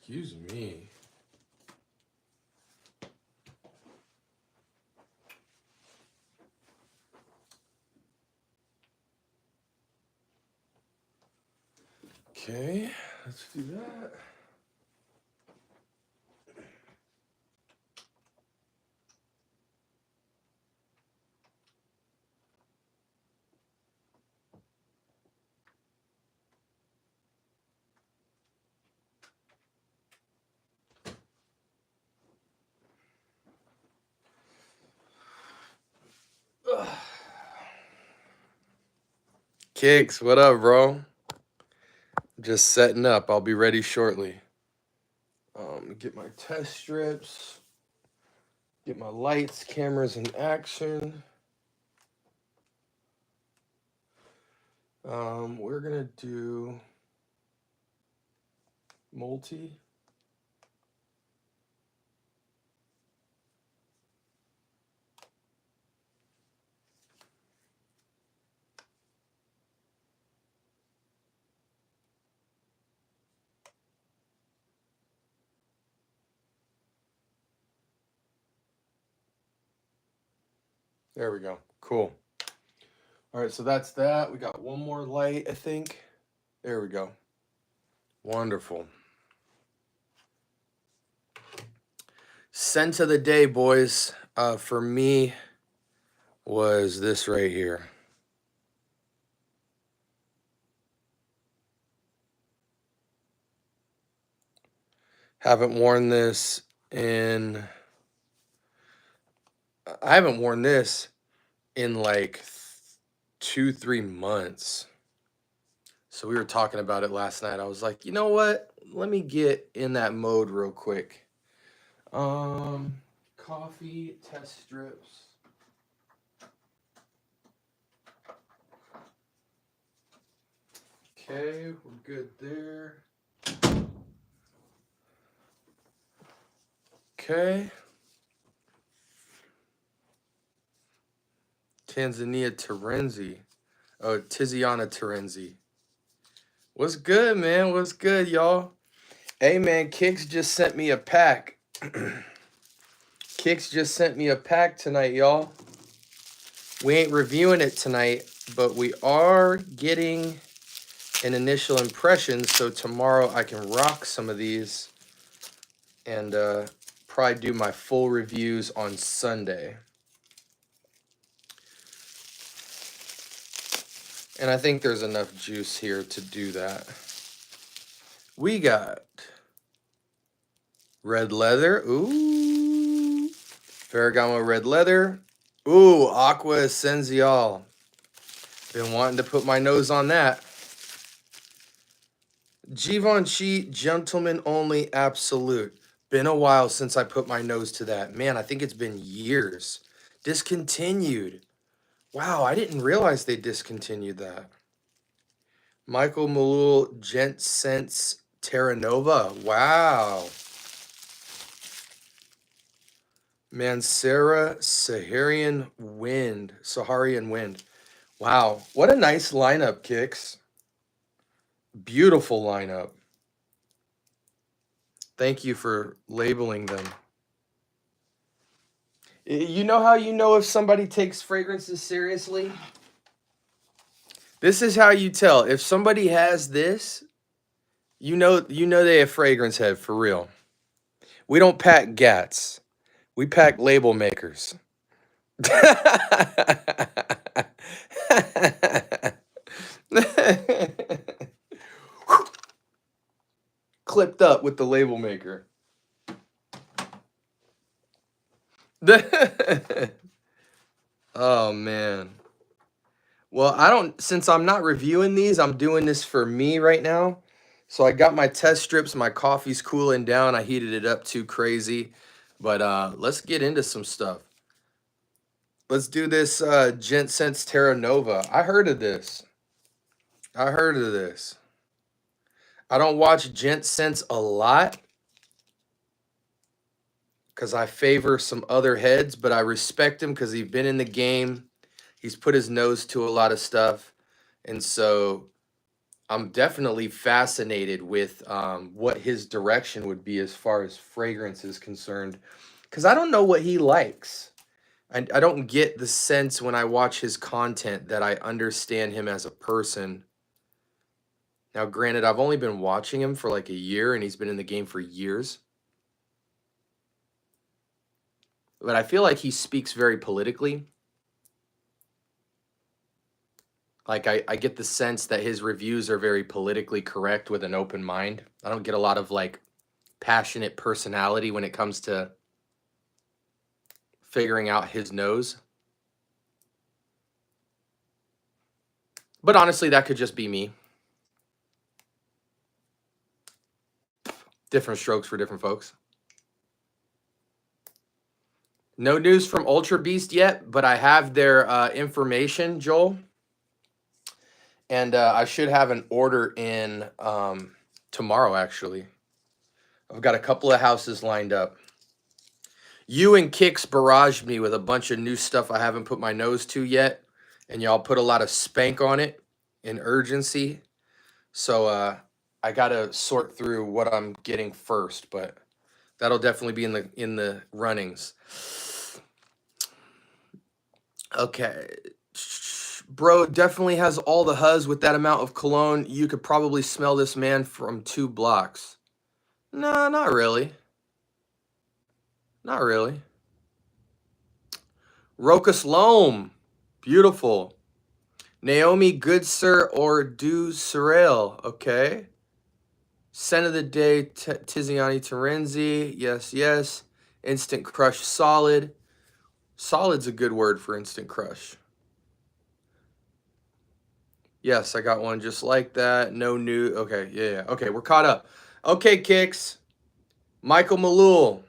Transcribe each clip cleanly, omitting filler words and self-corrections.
Excuse me. Okay, let's do that. Ugh. Kicks, what up, bro? Just setting up. I'll be ready shortly. Get my test strips. Get my lights, cameras in action. We're gonna do multi. There we go. Cool. All right, so that's that. We got one more light, I think. There we go. Wonderful. Scent of the day, boys, for me was this right here. Haven't worn this in... I haven't worn this in like 2-3 months. So we were talking about it last night. I was like, you know what? Let me get in that mode real quick. Coffee test strips. Okay, we're good there. Okay. Tanzania Terenzi. Oh, Tiziana Terenzi. What's good, man? What's good, y'all? Hey, man, Kicks just sent me a pack. Kicks just sent me a pack tonight, y'all. We ain't reviewing it tonight, but we are getting an initial impression, so tomorrow I can rock some of these and probably do my full reviews on Sunday. And I think there's enough juice here to do that. We got red leather. Ooh. Ferragamo red leather. Ooh, Aqua Essenzial. Been wanting to put my nose on that. Givenchy Gentleman Only Absolute. Been a while since I put my nose to that. Man, I think it's been years. Discontinued. Wow, I didn't realize they discontinued that. Michael Malul Gent Sense Terra Nova. Wow. Mancera Saharian Wind. Wow, what a nice lineup, Kicks. Beautiful lineup. Thank you for labeling them. You know how you know if somebody takes fragrances seriously? This is how you tell. If somebody has this, you know they have fragrance head for real. We don't pack gats. We pack label makers. Clipped up with the label maker. Oh, man. Well, since I'm not reviewing these, I'm doing this for me right now. So I got my test strips. My coffee's cooling down. I heated it up too crazy. But let's get into some stuff. Let's do this Gent Sense Terra Nova. I heard of this. I don't watch Gent Sense a lot because I favor some other heads, but I respect him because he's been in the game. He's put his nose to a lot of stuff. And so I'm definitely fascinated with what his direction would be as far as fragrance is concerned, because I don't know what he likes. I don't get the sense when I watch his content that I understand him as a person. Now, granted, I've only been watching him for like a year and he's been in the game for years, but I feel like he speaks very politically. Like, I get the sense that his reviews are very politically correct with an open mind. I don't get a lot of like passionate personality when it comes to figuring out his nose. But honestly, that could just be me. Different strokes for different folks. No news from Ultra Beast yet, but I have their information, Joel. And I should have an order in tomorrow, actually. I've got a couple of houses lined up. You and Kix barraged me with a bunch of new stuff I haven't put my nose to yet. And y'all put a lot of spank on it in urgency. So I got to sort through what I'm getting first, but that'll definitely be in the runnings. Okay. Bro definitely has all the huzz with that amount of cologne. You could probably smell this man from 2 blocks. No, not really. Not really. Rokas Loam. Beautiful. Naomi Goodsir or Du Surreal. Okay. Scent of the day, Tiziani Terenzi. Yes, yes. Instant Crush Solid. Solid's a good word for Instant Crush. Yes, I got one just like that. No new. Okay, yeah. Okay, we're caught up. Okay, Kicks. Michael Malul.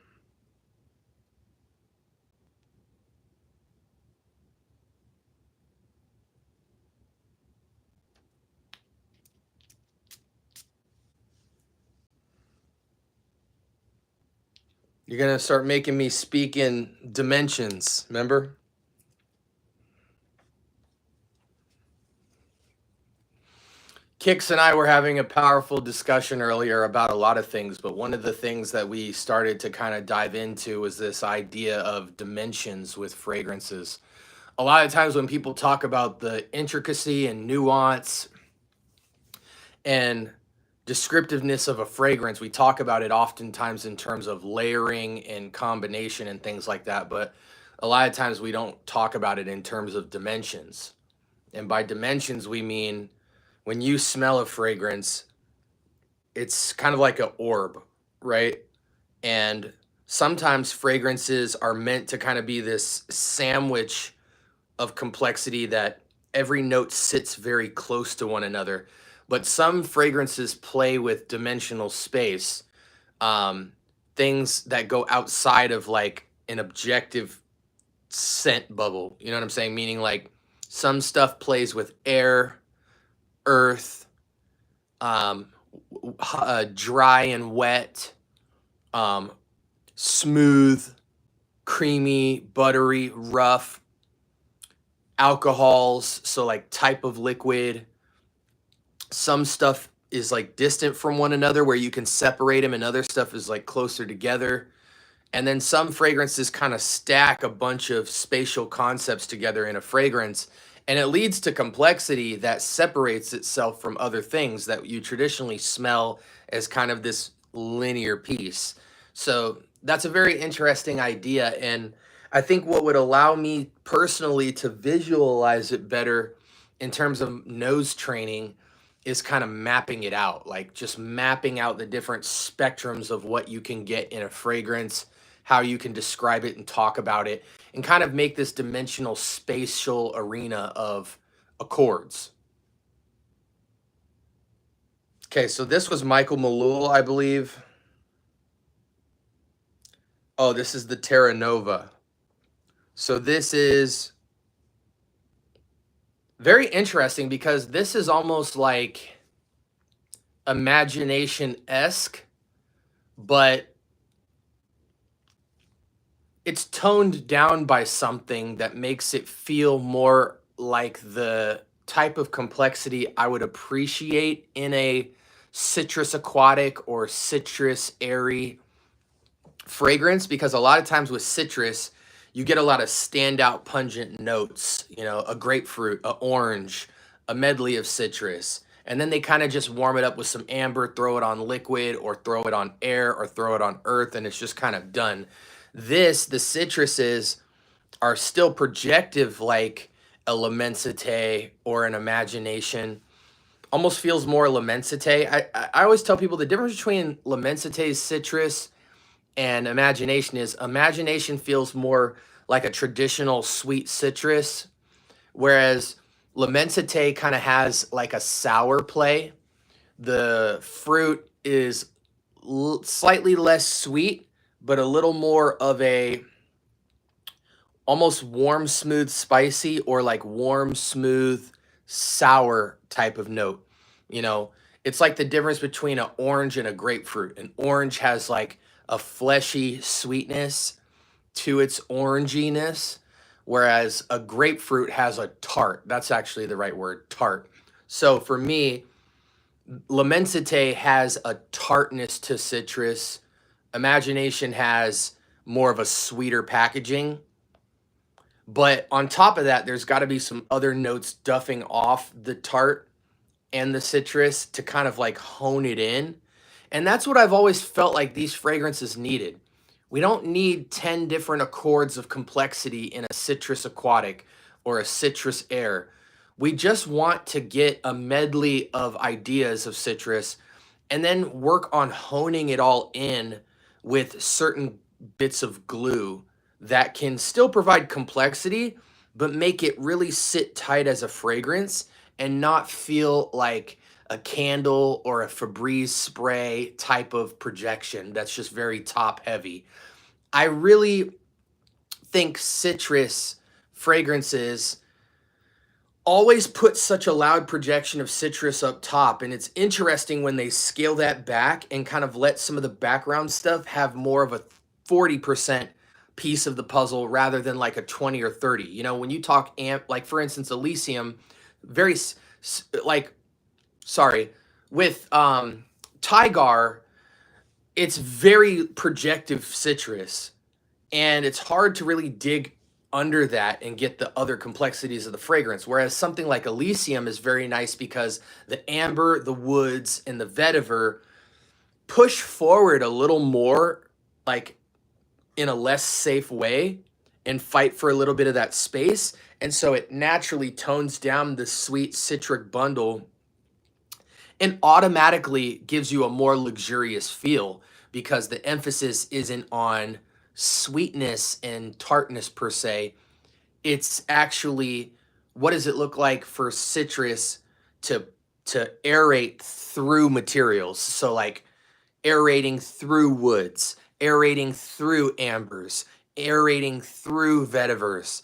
You're going to start making me speak in dimensions, remember? Kix and I were having a powerful discussion earlier about a lot of things, but one of the things that we started to kind of dive into was this idea of dimensions with fragrances. A lot of times when people talk about the intricacy and nuance and descriptiveness of a fragrance, we talk about it oftentimes in terms of layering and combination and things like that, but a lot of times we don't talk about it in terms of dimensions. And by dimensions, we mean when you smell a fragrance, it's kind of like an orb, right? And sometimes fragrances are meant to kind of be this sandwich of complexity that every note sits very close to one another. But some fragrances play with dimensional space, things that go outside of like an objective scent bubble. You know what I'm saying? Meaning like some stuff plays with air, earth, dry and wet, smooth, creamy, buttery, rough, alcohols, so like type of liquid. Some stuff is like distant from one another where you can separate them, and other stuff is like closer together. And then some fragrances kind of stack a bunch of spatial concepts together in a fragrance, and it leads to complexity that separates itself from other things that you traditionally smell as kind of this linear piece. So that's a very interesting idea, and I think what would allow me personally to visualize it better in terms of nose training is kind of mapping it out, like just mapping out the different spectrums of what you can get in a fragrance, how you can describe it and talk about it, and kind of make this dimensional spatial arena of accords. Okay, so this was Michael Malul, I believe. Oh, this is the Terra Nova. So this is very interesting because this is almost like imagination-esque, but it's toned down by something that makes it feel more like the type of complexity I would appreciate in a citrus aquatic or citrus airy fragrance, because a lot of times with citrus, you get a lot of standout pungent notes, you know, a grapefruit, a orange, a medley of citrus. And then they kind of just warm it up with some amber, throw it on liquid or throw it on air or throw it on earth, and it's just kind of done. The citruses are still projective like a Lamensite or an Imagination. Almost feels more Lamensite. I always tell people the difference between Lamensite's citrus and Imagination feels more like a traditional sweet citrus, whereas Lamensite kind of has like a sour play. The fruit is slightly less sweet, but a little more of a almost warm, smooth, spicy, or like warm, smooth, sour type of note. You know, it's like the difference between an orange and a grapefruit. An orange has like a fleshy sweetness to its oranginess, whereas a grapefruit has a tart. That's actually the right word, tart. So for me, Lamensite has a tartness to citrus. Imagination has more of a sweeter packaging. But on top of that, there's got to be some other notes duffing off the tart and the citrus to kind of like hone it in. And that's what I've always felt like these fragrances needed. We don't need 10 different accords of complexity in a citrus aquatic or a citrus air. We just want to get a medley of ideas of citrus and then work on honing it all in with certain bits of glue that can still provide complexity, but make it really sit tight as a fragrance and not feel like a candle or a Febreze spray type of projection that's just very top heavy. I really think citrus fragrances always put such a loud projection of citrus up top, and it's interesting when they scale that back and kind of let some of the background stuff have more of a 40% piece of the puzzle rather than like a 20 or 30. You know, when you talk like for instance Elysium, very like sorry, with Tygar, it's very projective citrus, and it's hard to really dig under that and get the other complexities of the fragrance. Whereas something like Elysium is very nice because the amber, the woods, and the vetiver push forward a little more, like in a less safe way, and fight for a little bit of that space. And so it naturally tones down the sweet citric bundle and automatically gives you a more luxurious feel because the emphasis isn't on sweetness and tartness per se. It's actually, what does it look like for citrus to aerate through materials? So like aerating through woods, aerating through ambers, aerating through vetivers.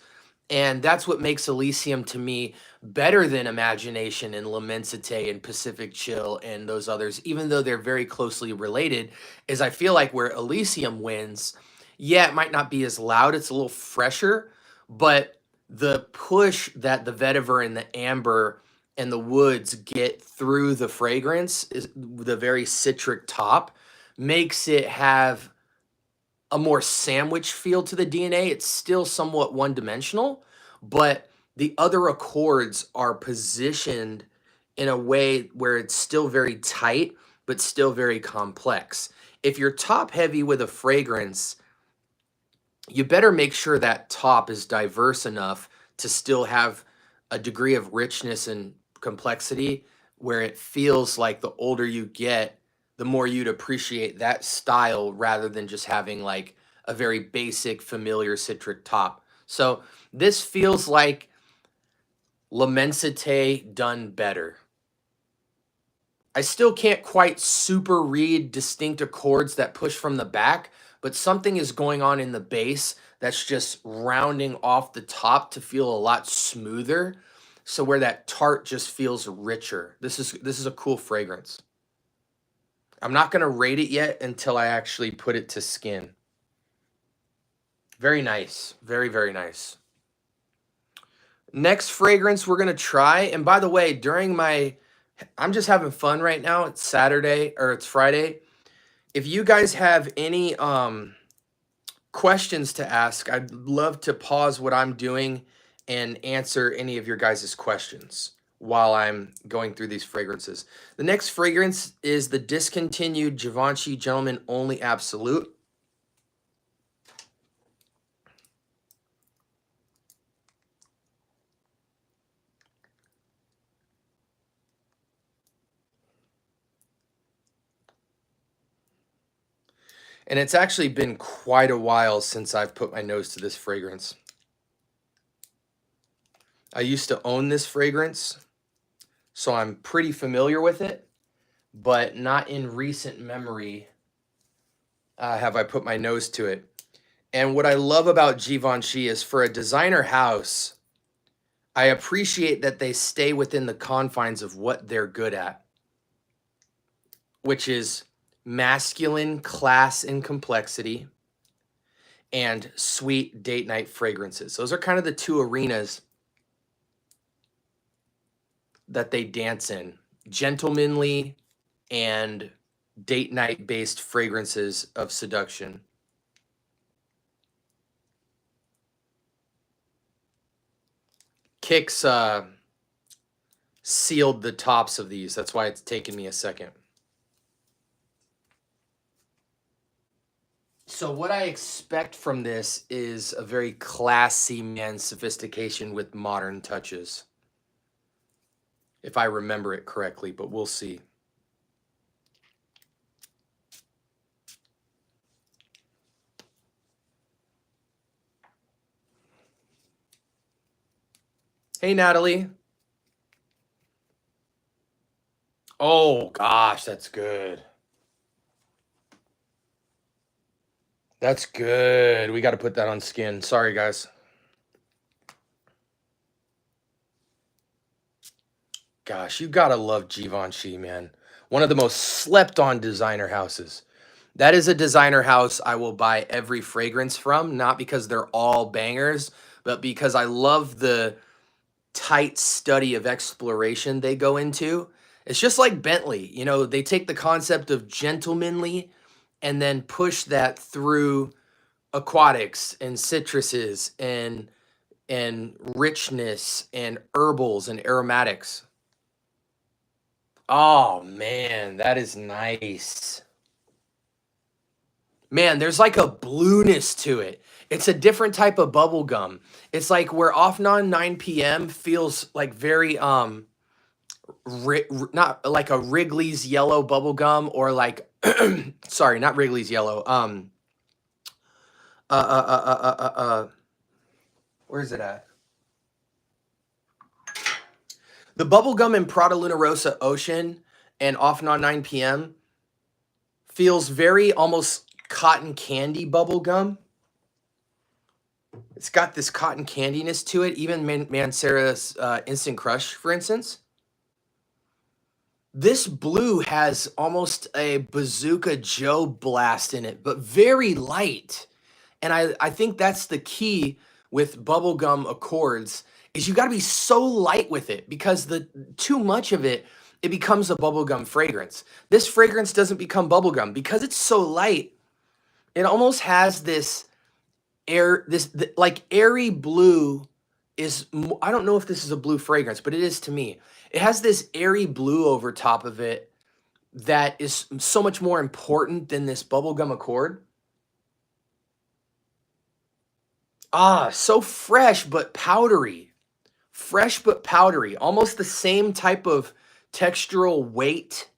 And that's what makes Elysium to me better than Imagination and Lamensite and Pacific Chill and those others, even though they're very closely related, is I feel like where Elysium wins, yeah, it might not be as loud, it's a little fresher, but the push that the vetiver and the amber and the woods get through the fragrance, is the very citric top, makes it have a more sandwich feel to the DNA. It's still somewhat one-dimensional, but the other accords are positioned in a way where it's still very tight, but still very complex. If you're top heavy with a fragrance, you better make sure that top is diverse enough to still have a degree of richness and complexity where it feels like the older you get, the more you'd appreciate that style rather than just having like a very basic, familiar citric top. So this feels like Lamensite done better. I still can't quite super read distinct accords that push from the back, but something is going on in the base that's just rounding off the top to feel a lot smoother. So where that tart just feels richer. This is a cool fragrance. I'm not going to rate it yet until I actually put it to skin. Very nice. Very, very nice. Next fragrance we're gonna try, and by the way, I'm just having fun right now. It's Saturday, or it's Friday. If you guys have any questions to ask, I'd love to pause what I'm doing and answer any of your guys' questions while I'm going through these fragrances. The next fragrance is the discontinued Givenchy Gentleman Only Absolute. And it's actually been quite a while since I've put my nose to this fragrance. I used to own this fragrance, so I'm pretty familiar with it, but not in recent memory have I put my nose to it. And what I love about Givenchy is, for a designer house, I appreciate that they stay within the confines of what they're good at, which is masculine class and complexity and sweet date night fragrances. Those are kind of the two arenas that they dance in: gentlemanly and date night based fragrances of seduction. Kicks sealed the tops of these. That's why it's taken me a second. So what I expect from this is a very classy man's sophistication with modern touches, if I remember it correctly, but we'll see. Hey, Natalie. Oh, gosh, that's good. That's good. We got to put that on skin. Sorry, guys. Gosh, you got to love Givenchy, man. One of the most slept on designer houses. That is a designer house I will buy every fragrance from, not because they're all bangers, but because I love the tight study of exploration they go into. It's just like Bentley. You know, they take the concept of gentlemanly and then push that through aquatics and citruses and richness and herbals and aromatics. Oh man, that is nice. Man, there's like a blueness to it. It's a different type of bubble gum. It's like where Off Non 9 p.m. feels like very not like a Wrigley's yellow bubble gum, or like sorry, not Wrigley's yellow. Where's it at? The bubble gum in Prada Luna Rosa Ocean and Off Non 9 p.m. feels very almost cotton candy bubble gum. It's got this cotton candiness to it. Even Mancera's Instant Crush, for instance. This blue has almost a Bazooka Joe blast in it, but very light. And I think that's the key with bubblegum accords, is you got to be so light with it, because the too much of it, it becomes a bubblegum fragrance. This fragrance doesn't become bubblegum because it's so light. It almost has this like airy blue is, I don't know if this is a blue fragrance, but it is to me. It has this airy blue over top of it that is so much more important than this bubblegum accord. Ah, so fresh but powdery. Fresh but powdery. Almost the same type of textural weight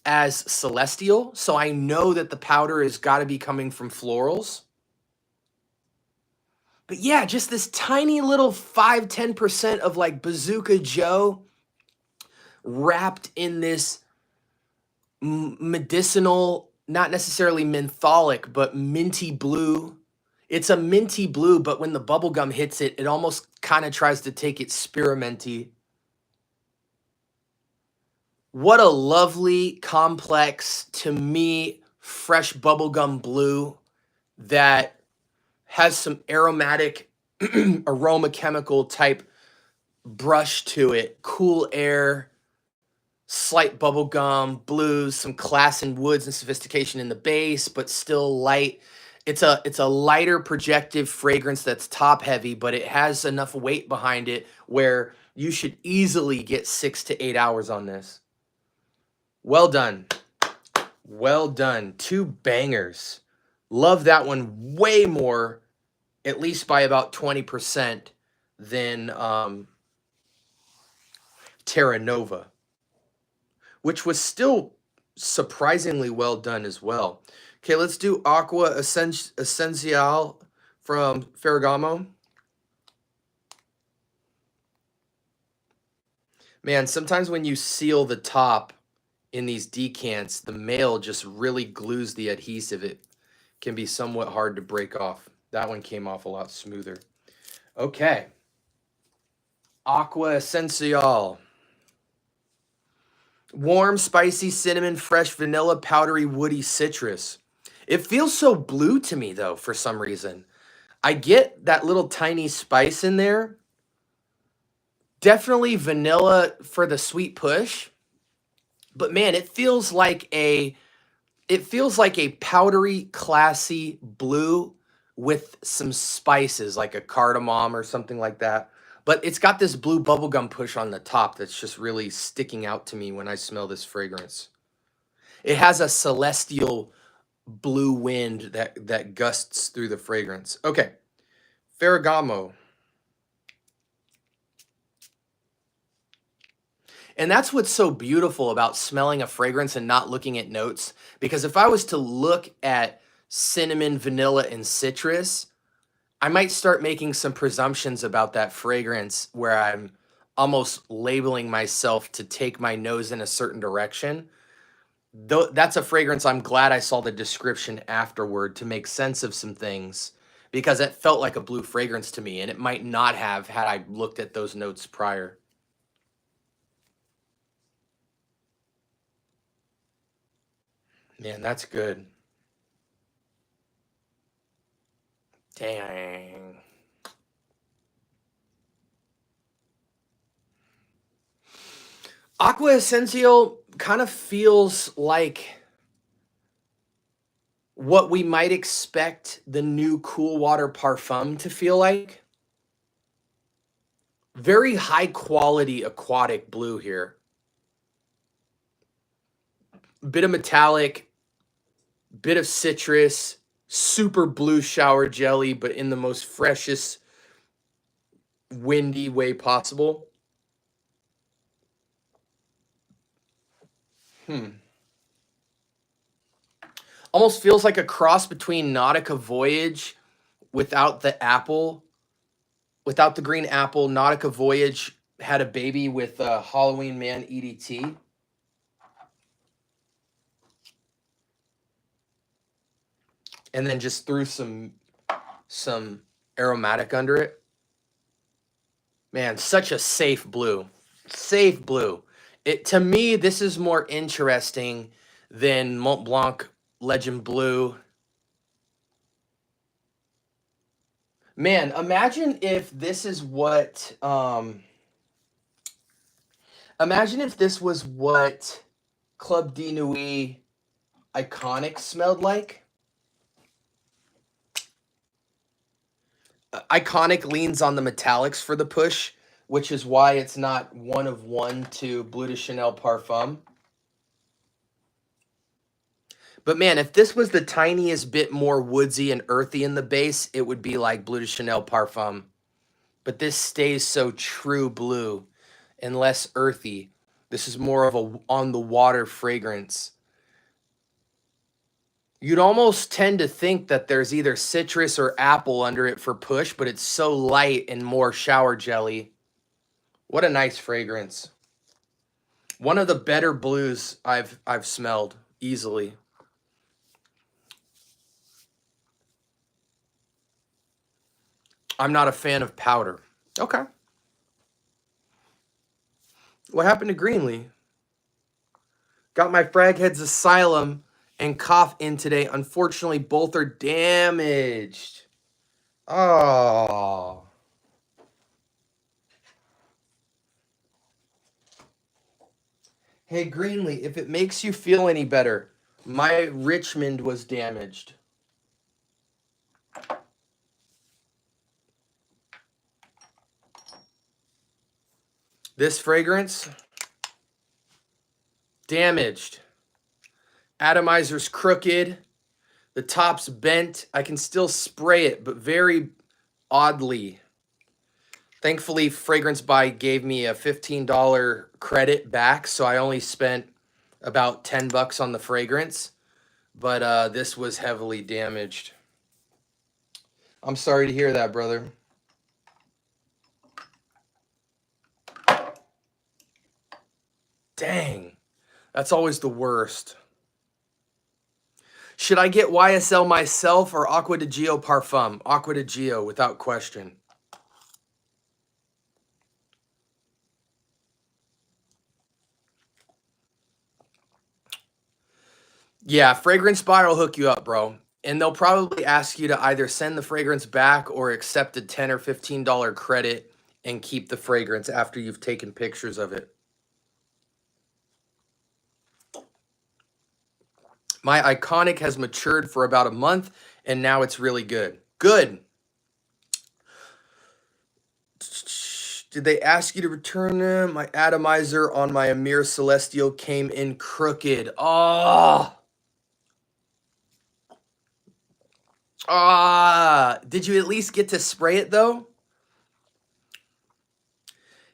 as Celestial. So I know that the powder has got to be coming from florals. But yeah, just this tiny little 5-10% of like Bazooka Joe wrapped in this medicinal, not necessarily mentholic, but minty blue. It's a minty blue, but when the bubblegum hits it, it almost kind of tries to take it spearminty. What a lovely, complex, to me, fresh bubblegum blue that has some aromatic, aroma chemical type brush to it, cool air, slight bubble gum, blues, some class and woods and sophistication in the base, but still light. It's a lighter projective fragrance that's top heavy, but it has enough weight behind it where you should easily get 6 to 8 hours on this. Well done. Well done. 2 bangers. Love that one way more, at least by about 20% than Terra Nova, which was still surprisingly well done as well. Okay, let's do Aqua Essenzial from Ferragamo. Man, sometimes when you seal the top in these decants, the male just really glues the adhesive. It can be somewhat hard to break off. That one came off a lot smoother. Okay. Aqua Essenzial. Warm, spicy, cinnamon, fresh, vanilla, powdery, woody, citrus. It feels so blue to me, though, for some reason. I get that little tiny spice in there. Definitely vanilla for the sweet push. But man, it feels like a powdery, classy blue with some spices, like a cardamom or something like that. But it's got this blue bubblegum push on the top that's just really sticking out to me when I smell this fragrance. It has a celestial blue wind that gusts through the fragrance. Okay, Ferragamo. And that's what's so beautiful about smelling a fragrance and not looking at notes. Because if I was to look at cinnamon, vanilla, and citrus, I might start making some presumptions about that fragrance where I'm almost labeling myself to take my nose in a certain direction. Though that's a fragrance I'm glad I saw the description afterward to make sense of some things, because it felt like a blue fragrance to me, and it might not have had I looked at those notes prior. Man, that's good. Dang. Aqua Essential kind of feels like what we might expect the new Cool Water Parfum to feel like. Very high quality aquatic blue here. Bit of metallic, bit of citrus, super blue shower jelly, but in the most freshest, windy way possible. Almost feels like a cross between Nautica Voyage without the apple, without the green apple. Nautica Voyage had a baby with Halloween Man EDT. And then just threw some aromatic under it. Man, such a safe blue. Safe blue. To me, this is more interesting than Mont Blanc Legend Blue. Man, imagine if this is what imagine if this was what Club de Nuit Iconic smelled like. Iconic leans on the metallics for the push, which is why it's not one of one to Bleu de Chanel Parfum. But man, if this was the tiniest bit more woodsy and earthy in the base, it would be like Bleu de Chanel Parfum. But this stays so true blue and less earthy. This is more of a on the water fragrance. You'd almost tend to think that there's either citrus or apple under it for push, but it's so light and more shower jelly. What a nice fragrance. One of the better blues I've smelled easily. I'm not a fan of powder. Okay. What happened to Greenlee? Got my Fragheads Asylum and Cough in today. Unfortunately, both are damaged. Oh. Hey, Greenlee, if it makes you feel any better, my Richmond was damaged. This fragrance, damaged. Atomizer's crooked. The top's bent. I can still spray it, but very oddly. Thankfully, Fragrance Buy gave me a $15 credit back, so I only spent about $10 on the fragrance. But this was heavily damaged. I'm sorry to hear that, brother. Dang, that's always the worst. Should I get YSL myself or Aqua di Gio Parfum? Aqua di Gio, without question. Yeah, Fragrance Buy will hook you up, bro. And they'll probably ask you to either send the fragrance back or accept a $10 or $15 credit and keep the fragrance after you've taken pictures of it. My Iconic has matured for about a month, and now it's really good. Good. Did they ask you to return them? My atomizer on my Amir Celestial came in crooked. Oh. Did you at least get to spray it, though?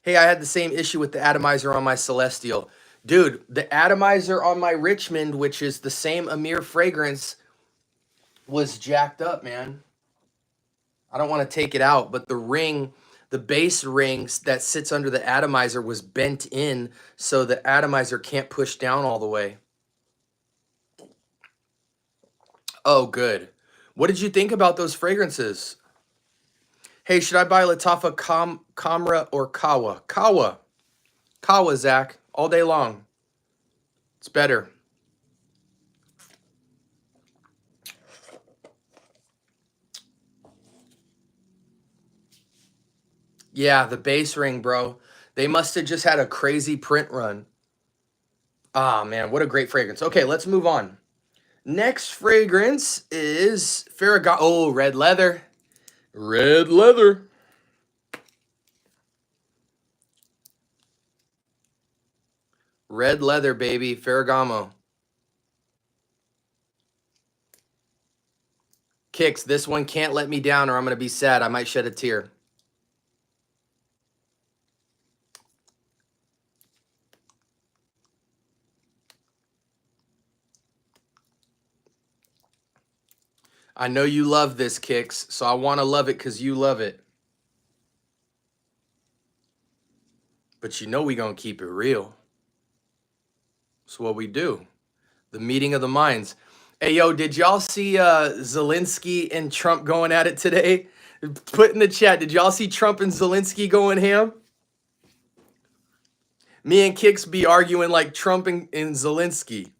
Hey, I had the same issue with the atomizer on my Celestial. Dude, the atomizer on my Richmond, which is the same Amir fragrance, was jacked up, man. I don't want to take it out, but the ring, the base ring that sits under the atomizer was bent in, so the atomizer can't push down all the way. Oh, good. What did you think about those fragrances? Hey, should I buy Lattafa Camra or Kawa? Kawa. Kawa, Zach. All day long. It's better. Yeah, the base ring, bro. They must have just had a crazy print run. Ah, man, what a great fragrance. Okay, let's move on. Next fragrance is Ferragamo. Oh, red leather. Red leather. Red leather, baby. Ferragamo. Kicks, this one can't let me down or I'm going to be sad. I might shed a tear. I know you love this, Kicks, so I want to love it because you love it. But you know we going to keep it real. That's what we do. The meeting of the minds. Hey, yo, did y'all see Zelensky and Trump going at it today? Put in the chat, did y'all see Trump and Zelensky going ham? Me and Kicks be arguing like Trump and Zelensky.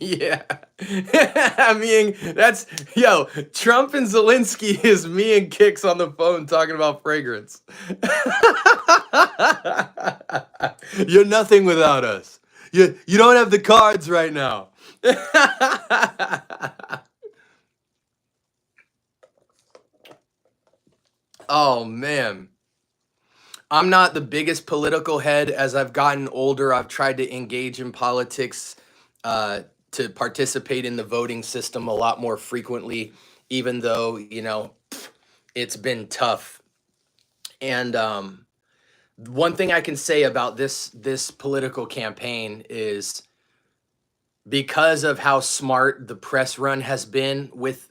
Yeah. I mean, that's, yo, Trump and Zelensky is me and Kicks on the phone talking about fragrance. You're nothing without us. You don't have the cards right now. Oh, man. I'm not the biggest political head. As I've gotten older, I've tried to engage in politics, to participate in the voting system a lot more frequently, even though, you know, it's been tough. And one thing I can say about this political campaign is because of how smart the press run has been with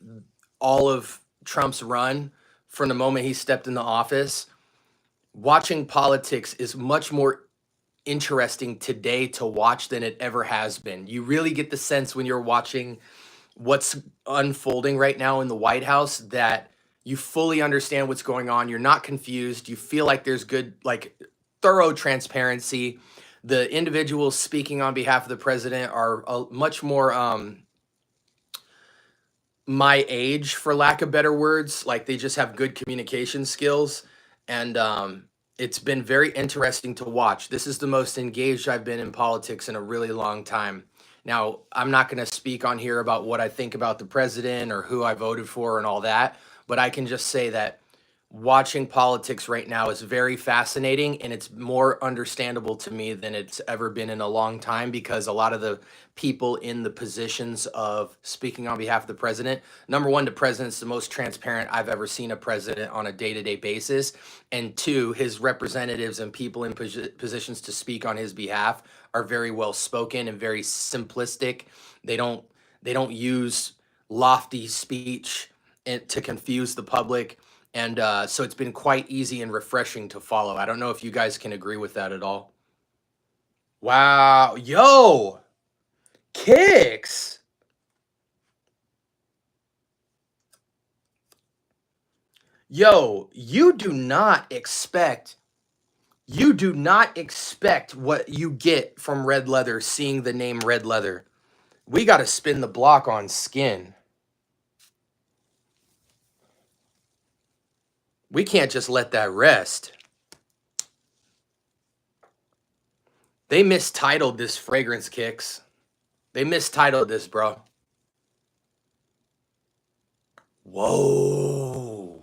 all of Trump's run from the moment he stepped into office, watching politics is much more interesting today to watch than it ever has been. You really get the sense when you're watching what's unfolding right now in the White House that you fully understand what's going on. You're not confused. You feel like there's good, like thorough transparency. The individuals speaking on behalf of the president are much more my age, for lack of better words. Like, they just have good communication skills. And it's been very interesting to watch. This is the most engaged I've been in politics in a really long time. Now, I'm not going to speak on here about what I think about the president or who I voted for and all that, but I can just say that watching politics right now is very fascinating, and it's more understandable to me than it's ever been in a long time, because a lot of the people in the positions of speaking on behalf of the president, number one, the president's the most transparent I've ever seen a president on a day-to-day basis, and two, his representatives and people in positions to speak on his behalf are very well spoken and very simplistic. They don't use lofty speech to confuse the public. And so it's been quite easy and refreshing to follow. I don't know if you guys can agree with that at all. Wow. Yo, Kicks. Yo, you do not expect what you get from Red Leather seeing the name Red Leather. We got to spin the block on skin. We can't just let that rest. They mistitled this fragrance, Kicks. They mistitled this, bro. Whoa.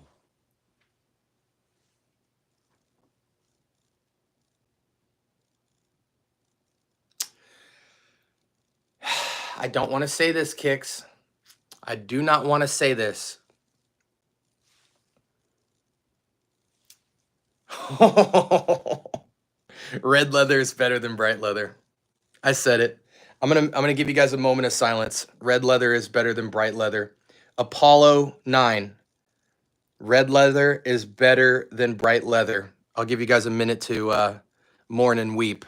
I don't want to say this, Kicks. I do not want to say this. Red leather is better than bright leather. I said it. I'm gonna give you guys a moment of silence. Red leather is better than bright leather. Apollo 9. Red leather is better than bright leather. I'll give you guys a minute to mourn and weep.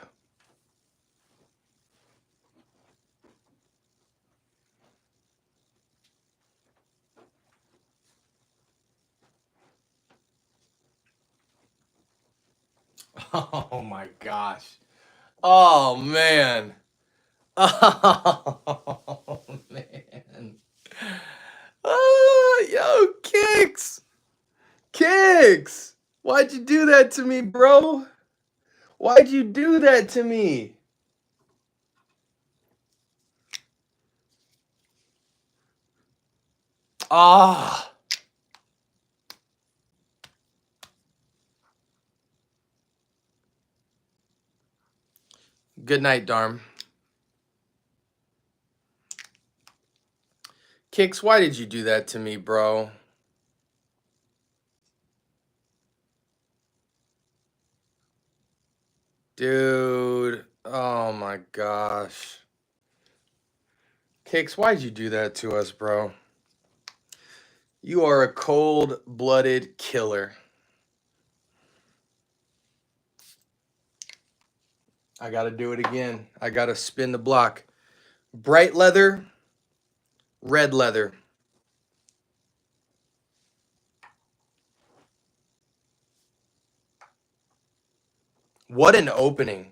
Oh my gosh. Oh man. Oh man. Oh, yo, Kicks. Kicks. Why'd you do that to me, bro? Why'd you do that to me? Ah. Good night, Darm. Kicks, why did you do that to me, bro? Dude. Oh my gosh. Kicks, why'd you do that to us, bro? You are a cold-blooded killer. I gotta do it again. I gotta spin the block. Bright leather, red leather. What an opening.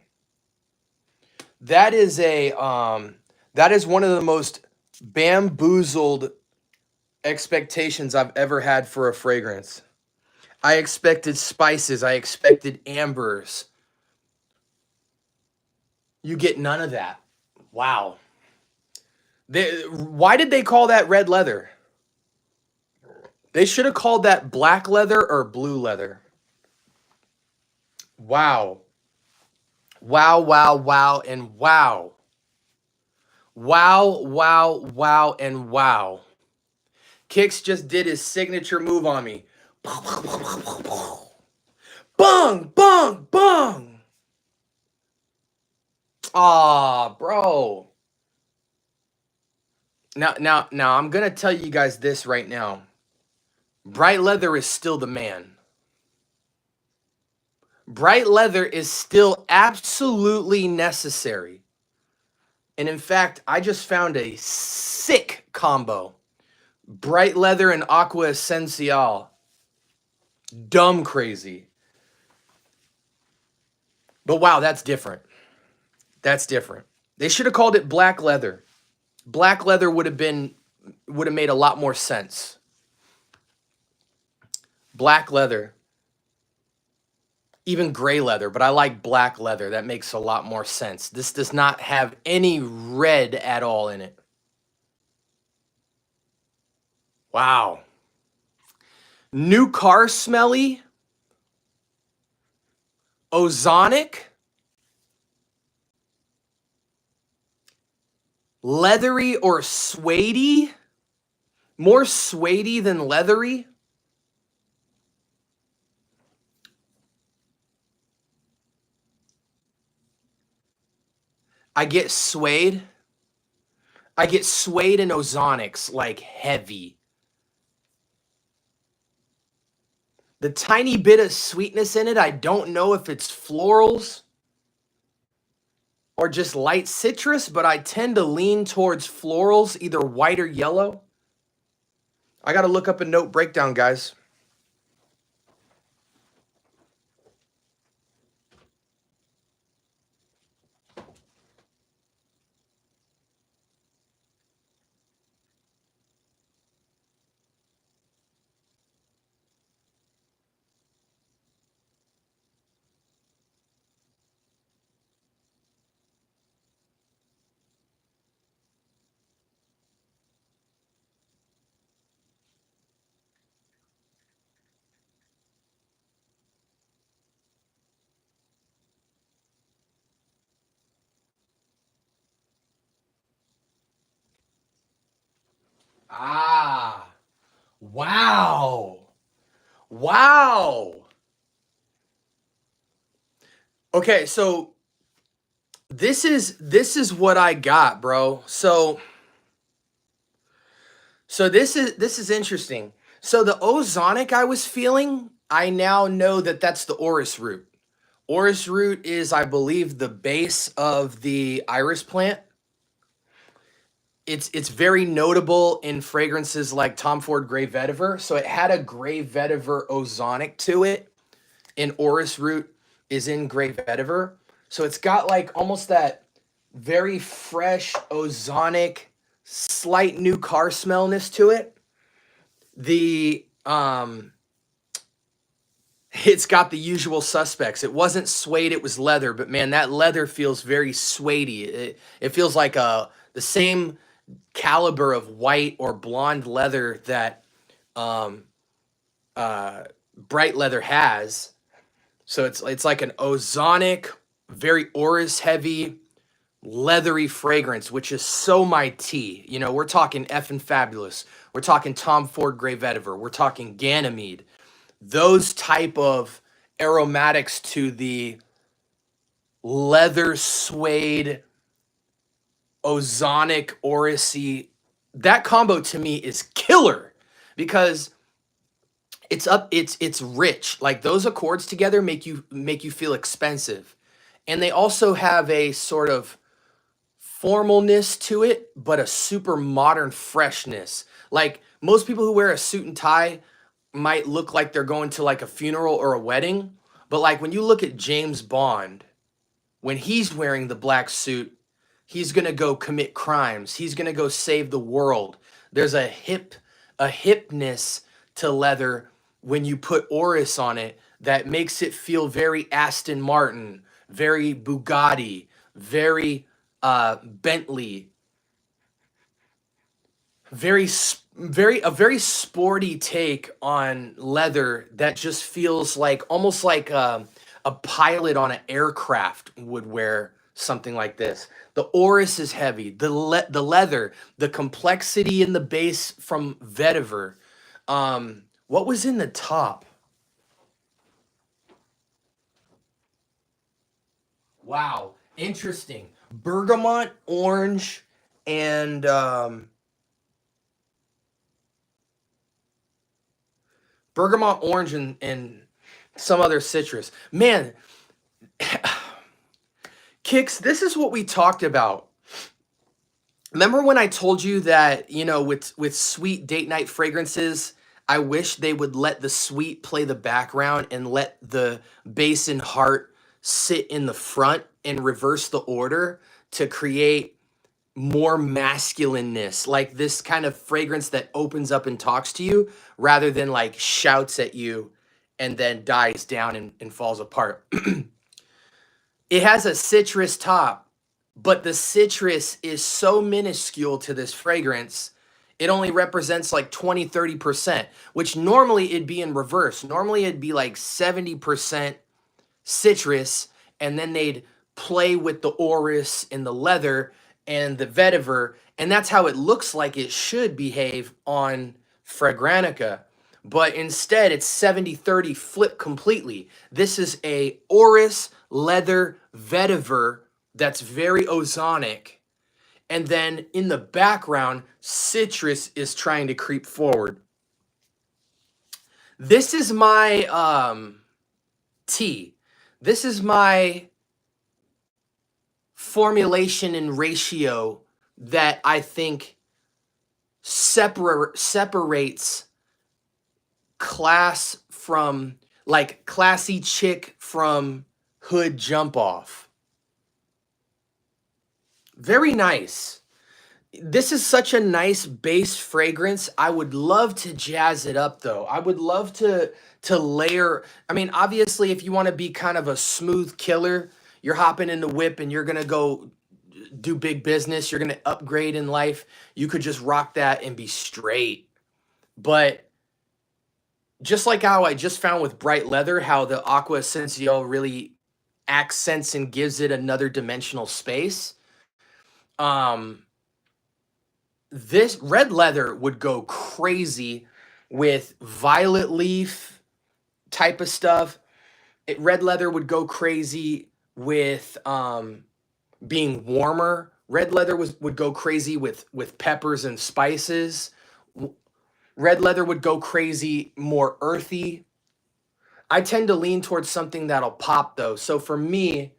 That is one of the most bamboozled expectations I've ever had for a fragrance. I expected spices, I expected ambers. You get none of that. Wow. Why did they call that red leather? They should have called that black leather or blue leather. Wow. Wow, wow, wow, and wow. Wow, wow, wow, and wow. Kicks just did his signature move on me. Bung, bung, bung. Aw, bro. Now, I'm going to tell you guys this right now. Bright leather is still the man. Bright leather is still absolutely necessary. And in fact, I just found a sick combo. Bright leather and aqua essential. Dumb crazy. But wow, that's different. That's different. They should have called it black leather. Black leather would have been would have made a lot more sense. Black leather, even gray leather, but I like black leather. That makes a lot more sense. This does not have any red at all in it. Wow. New car smelly, ozonic, leathery or suedey, more suedey than leathery. I get suede. I get suede and ozonics, like heavy. The tiny bit of sweetness in it, I don't know if it's florals or just light citrus, but I tend to lean towards florals, either white or yellow. I got to look up a note breakdown, guys. Ah, wow. Wow. Okay, so this is what I got, bro. So this is interesting. So the ozonic I was feeling, I now know that that's the orris root. Orris root is, I believe, the base of the iris plant. It's very notable in fragrances like Tom Ford Grey Vetiver. So it had a Grey Vetiver ozonic to it, and orris root is in Grey Vetiver. So it's got like almost that very fresh ozonic, slight new car smellness to it. The it's got the usual suspects. It wasn't suede, it was leather, but man, that leather feels very suedey. It feels like the same caliber of white or blonde leather that bright leather has. So it's like an ozonic, very orris heavy, leathery fragrance, which is so my tea. You know, we're talking effing fabulous. We're talking Tom Ford Grey Vetiver. We're talking Ganymede. Those type of aromatics to the leather suede, ozonic, orrisy, that combo to me is killer because it's rich. Like those accords together make you feel expensive. And they also have a sort of formalness to it, but a super modern freshness. Like most people who wear a suit and tie might look like they're going to like a funeral or a wedding, but like when you look at James Bond, when he's wearing the black suit, he's going to go commit crimes. He's going to go save the world. There's a hipness to leather when you put orris on it that makes it feel very Aston Martin, very Bugatti, very Bentley, very sporty take on leather that just feels like almost like a pilot on an aircraft would wear something like this. The orris is heavy, the leather, the complexity in the base from vetiver. What was in the top? Wow, interesting. Bergamot, orange, and bergamot, orange, and some other citrus. Man, Kicks, this is what we talked about. Remember when I told you that, you know, with sweet date night fragrances, I wish they would let the sweet play the background and let the base and heart sit in the front and reverse the order to create more masculineness, like this kind of fragrance that opens up and talks to you rather than like shouts at you and then dies down and falls apart. It has a citrus top, but the citrus is so minuscule to this fragrance. It only represents like 20-30%, which normally it'd be in reverse. Normally it'd be like 70% citrus, and then they'd play with the orris and the leather and the vetiver, and that's how it looks like it should behave on Fragrantica. But instead, it's 70-30 flip completely. This is a orris leather vetiver that's very ozonic, and then in the background, citrus is trying to creep forward. This is my tea. This is my formulation and ratio that I think separates class from, like, classy chick from hood jump off. Very nice. This is such a nice base fragrance. I would love to jazz it up though. I would love to layer. I mean, obviously if you want to be kind of a smooth killer, you're hopping in the whip and you're going to go do big business, you're going to upgrade in life, you could just rock that and be straight. But just like how I just found with bright leather, how the Aqua Essential really accents and gives it another dimensional space. This red leather would go crazy with violet leaf type of stuff. Red leather would go crazy with being warmer. Red leather would go crazy with peppers and spices. Red leather would go crazy more earthy. I tend to lean towards something that'll pop though. So for me,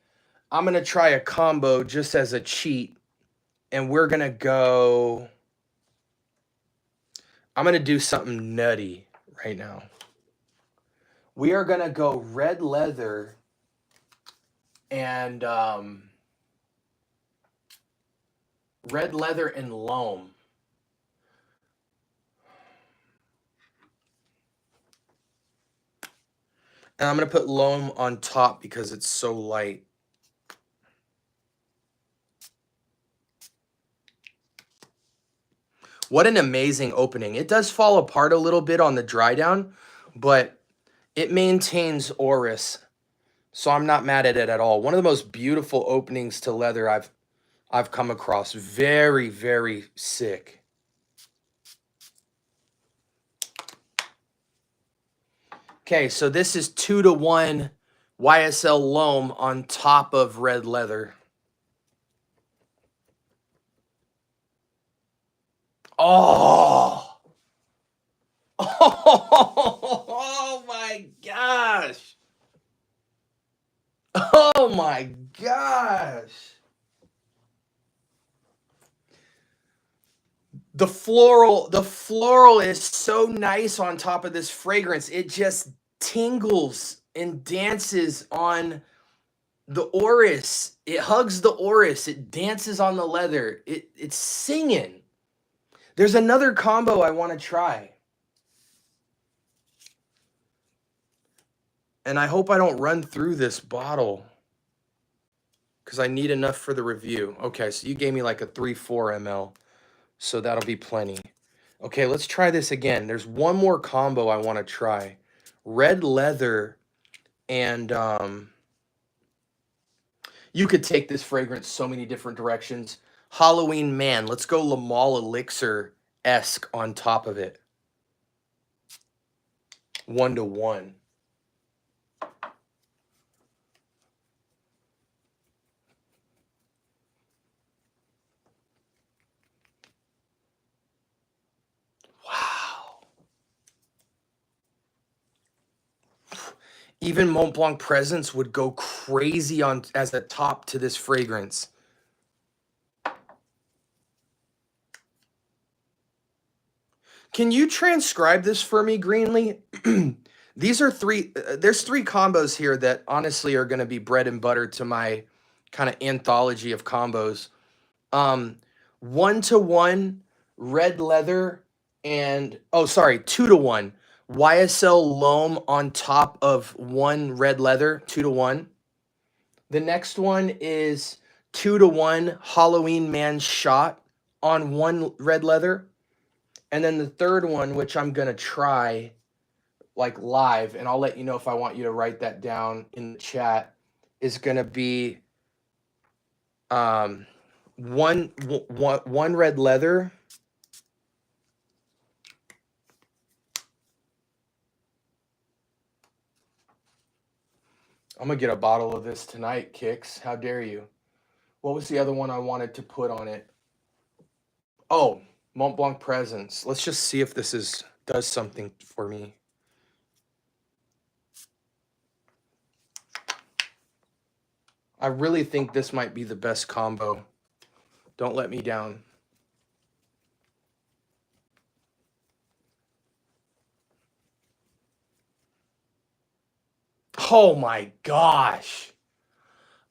I'm going to try a combo just as a cheat. And we're going to go, I'm going to do something nutty right now. We are going to go red leather and red leather and loam. And I'm going to put loam on top because it's so light. What an amazing opening. It does fall apart a little bit on the dry down, but it maintains orris. So I'm not mad at it at all. One of the most beautiful openings to leather I've come across. Very, very sick. Okay, so this is 2-to-1 YSL loam on top of red leather. Oh! Oh my gosh! Oh my gosh! The floral is so nice on top of this fragrance. It just tingles and dances on the orris. It hugs the orris. It dances on the leather. It's singing. There's another combo I want to try. And I hope I don't run through this bottle because I need enough for the review. Okay, so you gave me like a 3-4 ml. So that'll be plenty. Okay, let's try this again. There's one more combo I want to try. Red leather and you could take this fragrance so many different directions. Halloween Man. Let's go Lamal Elixir-esque on top of it. 1-to-1. Wow. Even Mont Blanc Presence would go crazy on as a top to this fragrance. Can you transcribe this for me, Greenlee? These are there's 3 combos here that honestly are going to be bread and butter to my kind of anthology of combos. 1-to-1 red leather and, oh, sorry, 2-to-1 YSL loam on top of one red leather, 2-to-1. The next one is 2-to-1 Halloween man shot on one red leather. And then the third one, which I'm going to try like live, and I'll let you know if I want you to write that down in the chat, is going to be one red leather. I'm going to get a bottle of this tonight, Kicks. How dare you? What was the other one I wanted to put on it? Oh, Mont Blanc Presence. Let's just see if this does something for me. I really think this might be the best combo. Don't let me down. Oh my gosh.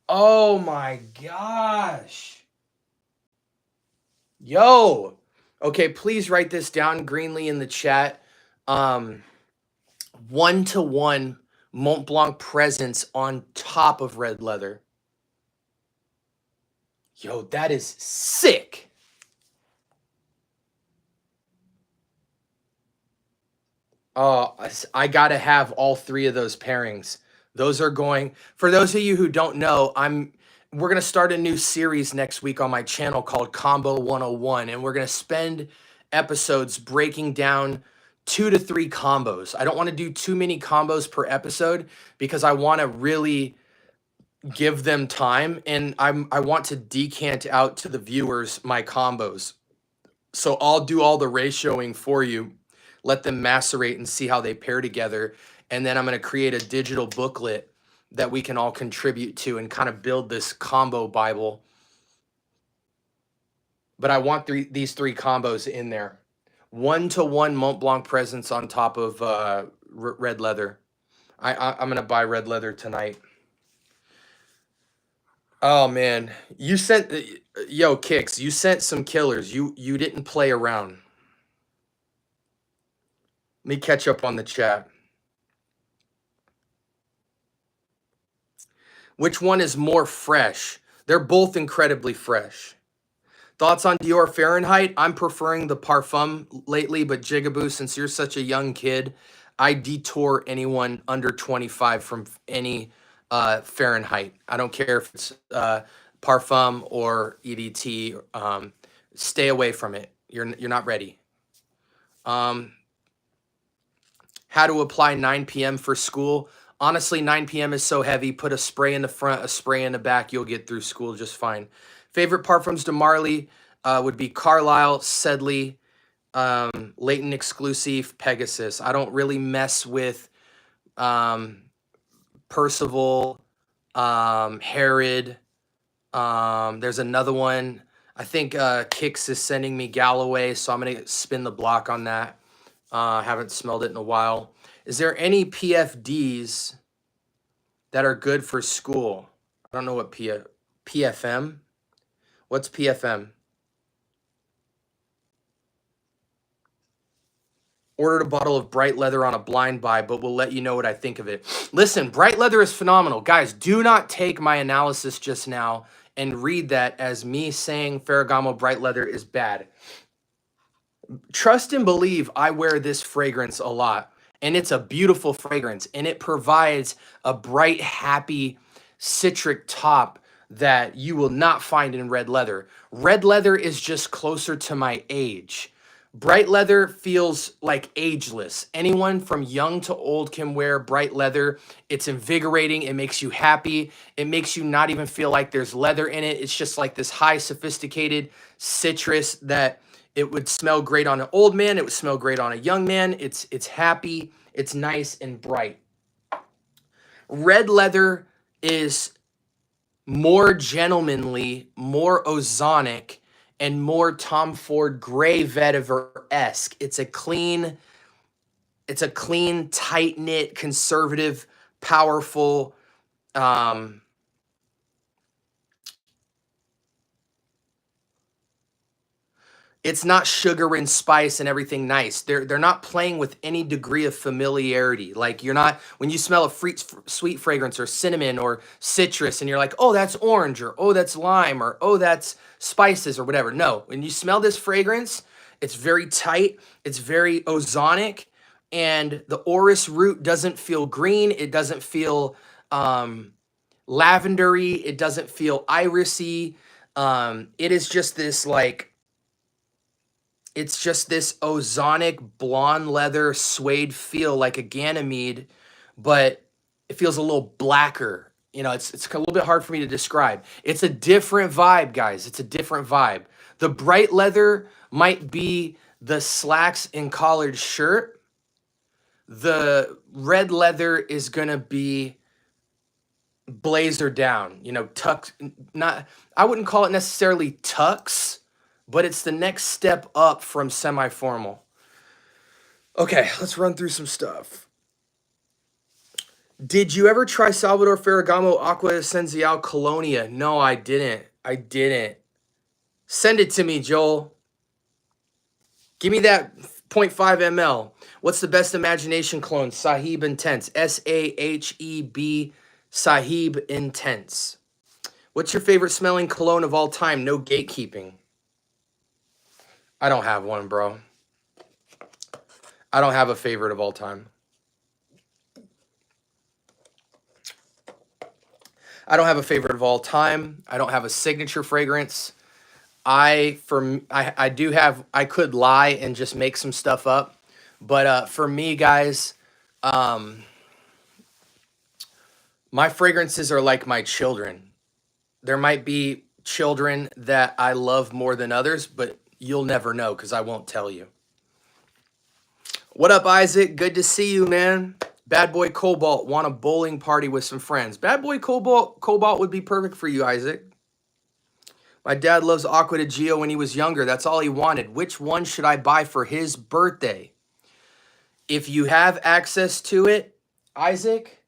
Oh my gosh. Yo. Okay, please write this down, Greenlee, in the chat. 1-to-1 Mont Blanc Presence on top of red leather. Yo, that is sick. I got to have all three of those pairings. Those are going, for those of you who don't know, we're going to start a new series next week on my channel called Combo 101, and we're going to spend episodes breaking down 2 to 3 combos. I don't want to do too many combos per episode because I want to really give them time, and I want to decant out to the viewers my combos. So I'll do all the ratioing for you, let them macerate and see how they pair together. And then I'm going to create a digital booklet that we can all contribute to and kind of build this combo Bible. But I want these 3 combos in there. 1-to-1 Mont Blanc Presence on top of red leather. I'm going to buy red leather tonight. Oh, man. You sent... Yo, Kicks, you sent some killers. You didn't play around. Let me catch up on the chat. Which one is more fresh? They're both incredibly fresh. Thoughts on Dior Fahrenheit? I'm preferring the Parfum lately, but Jigaboo, since you're such a young kid, I detour anyone under 25 from any Fahrenheit. I don't care if it's Parfum or EDT. Stay away from it. You're not ready. How to apply 9 p.m. for school? Honestly, 9 p.m. is so heavy. Put a spray in the front, a spray in the back. You'll get through school just fine. Favorite parfums to Marley would be Carlisle, Sedley, Leighton Exclusive, Pegasus. I don't really mess with Percival, Herod. There's another one. I think Kix is sending me Galloway, so I'm going to spin the block on that. Haven't smelled it in a while. Is there any PFDs that are good for school? I don't know what PFM. What's PFM? Ordered a bottle of Bright Leather on a blind buy, but we'll let you know what I think of it. Listen, Bright Leather is phenomenal. Guys, do not take my analysis just now and read that as me saying Ferragamo Bright Leather is bad. Trust and believe I wear this fragrance a lot, and it's a beautiful fragrance, and it provides a bright, happy, citric top that you will not find in red leather. Red leather is just closer to my age. Bright leather feels like ageless. Anyone from young to old can wear bright leather. It's invigorating. It makes you happy. It makes you not even feel like there's leather in it. It's just like this high sophisticated citrus that it would smell great on an old man. It would smell great on a young man. It's happy. It's nice and bright. Red leather is more gentlemanly, more ozonic, and more Tom Ford gray vetiver-esque. It's a clean, tight-knit, conservative, powerful, It's not sugar and spice and everything nice. They're not playing with any degree of familiarity. Like you're not, when you smell a sweet fragrance or cinnamon or citrus and you're like, oh, that's orange, or oh, that's lime, or oh, that's spices or whatever. No, when you smell this fragrance, it's very tight, it's very ozonic, and the orris root doesn't feel green. It doesn't feel lavendery. It doesn't feel irisy. It is just this like, it's just this ozonic blonde leather suede feel, like a Ganymede, but it feels a little blacker. You know, it's a little bit hard for me to describe. It's a different vibe, guys. It's a different vibe. The bright leather might be the slacks and collared shirt. The red leather is gonna be blazer down, you know, tuck, not, I wouldn't call it necessarily tux, but it's the next step up from semi-formal. Okay, let's run through some stuff. Did you ever try Salvador Ferragamo Aqua Essenzial Colonia? No, I didn't. I didn't. Send it to me, Joel. Give me that 0.5 ml. What's the best imagination cologne? Sahib Intense. S-A-H-E-B, Sahib Intense. What's your favorite smelling cologne of all time? No gatekeeping. I don't have one, bro. I don't have a favorite of all time. I don't have a favorite of all time. I don't have a signature fragrance. I do have, I could lie and just make some stuff up. But for me, guys, my fragrances are like my children. There might be children that I love more than others, but you'll never know because I won't tell you. What up, Isaac? Good to see you, man. Bad Boy Cobalt, want a bowling party with some friends. Bad Boy Cobalt would be perfect for you, Isaac. My dad loves Aqua di Gio when he was younger. That's all he wanted. Which one should I buy for his birthday? If you have access to it, Isaac,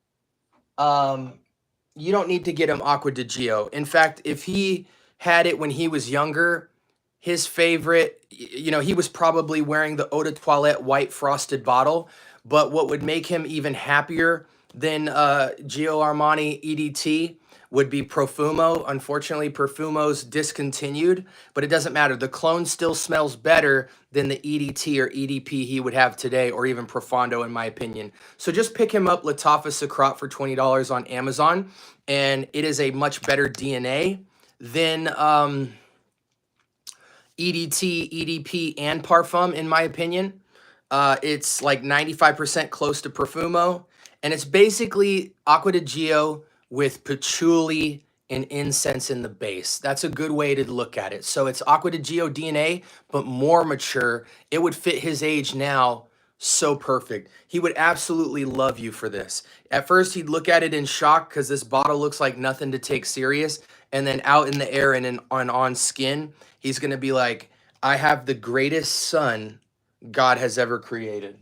you don't need to get him Aqua di Gio. In fact, if he had it when he was younger, his favorite, you know, he was probably wearing the Eau de Toilette white frosted bottle, but what would make him even happier than Gio Armani EDT would be Profumo. Unfortunately, Profumo's discontinued, but it doesn't matter. The clone still smells better than the EDT or EDP he would have today, or even Profondo, in my opinion. So just pick him up, Lattafa Sacrat, for $20 on Amazon, and it is a much better DNA than EDT, EDP, and Parfum, in my opinion. It's like 95% close to Profumo, and it's basically Aqua di Gio with patchouli and incense in the base. That's a good way to look at it. So it's Aqua di Gio DNA, but more mature. It would fit his age now so perfect. He would absolutely love you for this. At first, he'd look at it in shock because this bottle looks like nothing to take serious. And then out in the air and on skin, he's going to be like, I have the greatest son God has ever created.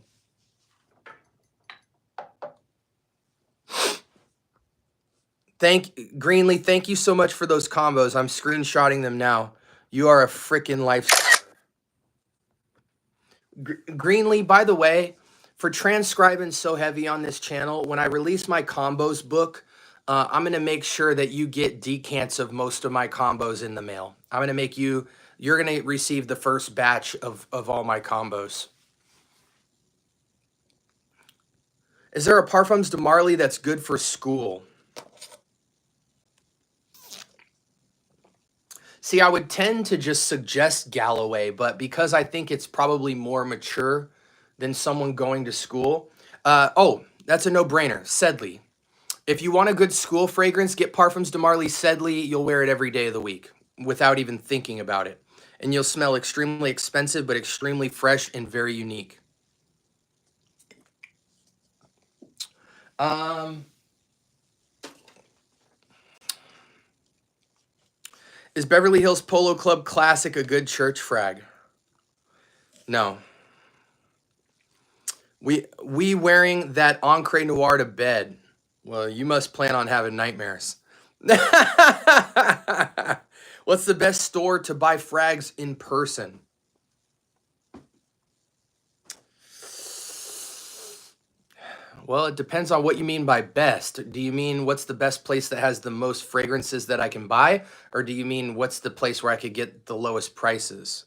Greenlee, thank you so much for those combos. I'm screenshotting them now. You are a freaking lifesaver. Greenlee, by the way, for transcribing so heavy on this channel, when I release my combos book, I'm going to make sure that you get decants of most of my combos in the mail. I'm going to make you're going to receive the first batch of all my combos. Is there a Parfums de Marly that's good for school? See, I would tend to just suggest Galloway, but because I think it's probably more mature than someone going to school. Oh, that's a no-brainer. Sedley. If you want a good school fragrance, get Parfums de Marly Sedley. You'll wear it every day of the week without even thinking about it. And you'll smell extremely expensive, but extremely fresh and very unique. Is Beverly Hills Polo Club Classic a good church frag? No. We wearing that Encre Noir to bed. Well, you must plan on having nightmares. What's the best store to buy frags in person? Well, it depends on what you mean by best. Do you mean what's the best place that has the most fragrances that I can buy? Or do you mean what's the place where I could get the lowest prices?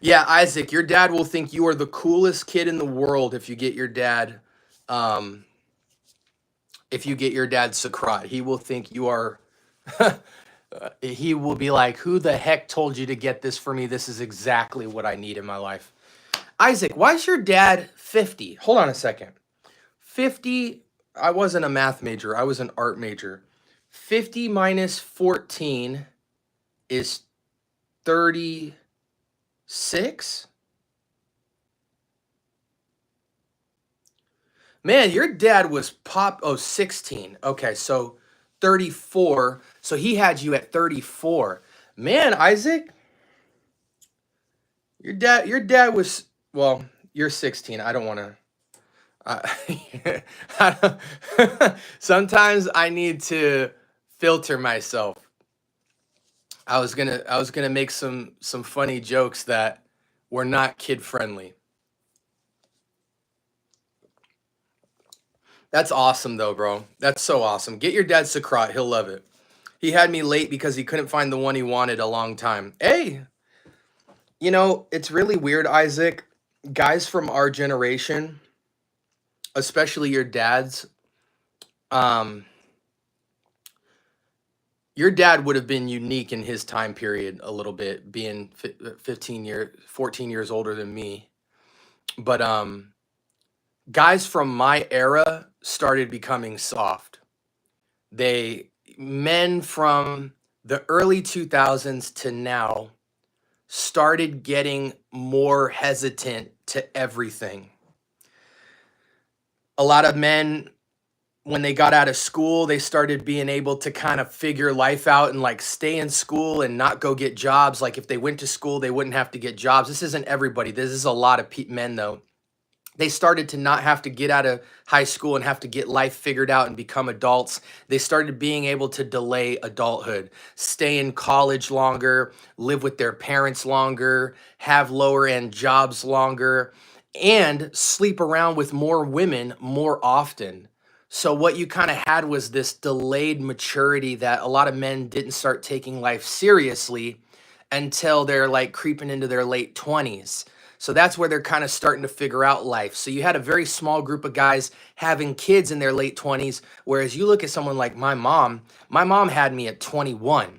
Yeah, Isaac, your dad will think you are the coolest kid in the world if you get your dad, um, if you get your dad Socrat. He will think you are, he will be like, who the heck told you to get this for me? This is exactly what I need in my life. Isaac, why is your dad 50? Hold on a second. 50, I wasn't a math major, I was an art major. 50 minus 14 is 36? Man, your dad was 16. Okay, so 34. So he had you at 34. Man, Isaac, your dad was, well, you're 16. I don't want to sometimes I need to filter myself. I was gonna make some funny jokes that were not kid friendly. That's awesome though, bro. That's so awesome. Get your dad Socrat. He'll love it. He had me late because he couldn't find the one he wanted a long time. Hey, it's really weird, Isaac. Guys from our generation, especially um, your dad would have been unique in his time period a little bit, being 14 years older than me. But guys from my era started becoming soft. Men from the early 2000s to now started getting more hesitant to everything. A lot of men, when they got out of school, they started being able to kind of figure life out and like stay in school and not go get jobs. Like if they went to school, they wouldn't have to get jobs. This isn't everybody. This is a lot of men though. They started to not have to get out of high school and have to get life figured out and become adults. They started being able to delay adulthood, stay in college longer, live with their parents longer, have lower end jobs longer, and sleep around with more women more often. So what you kind of had was this delayed maturity that a lot of men didn't start taking life seriously until they're like creeping into their late 20s. So that's where they're kind of starting to figure out life. So you had a very small group of guys having kids in their late 20s, whereas you look at someone like my mom had me at 21.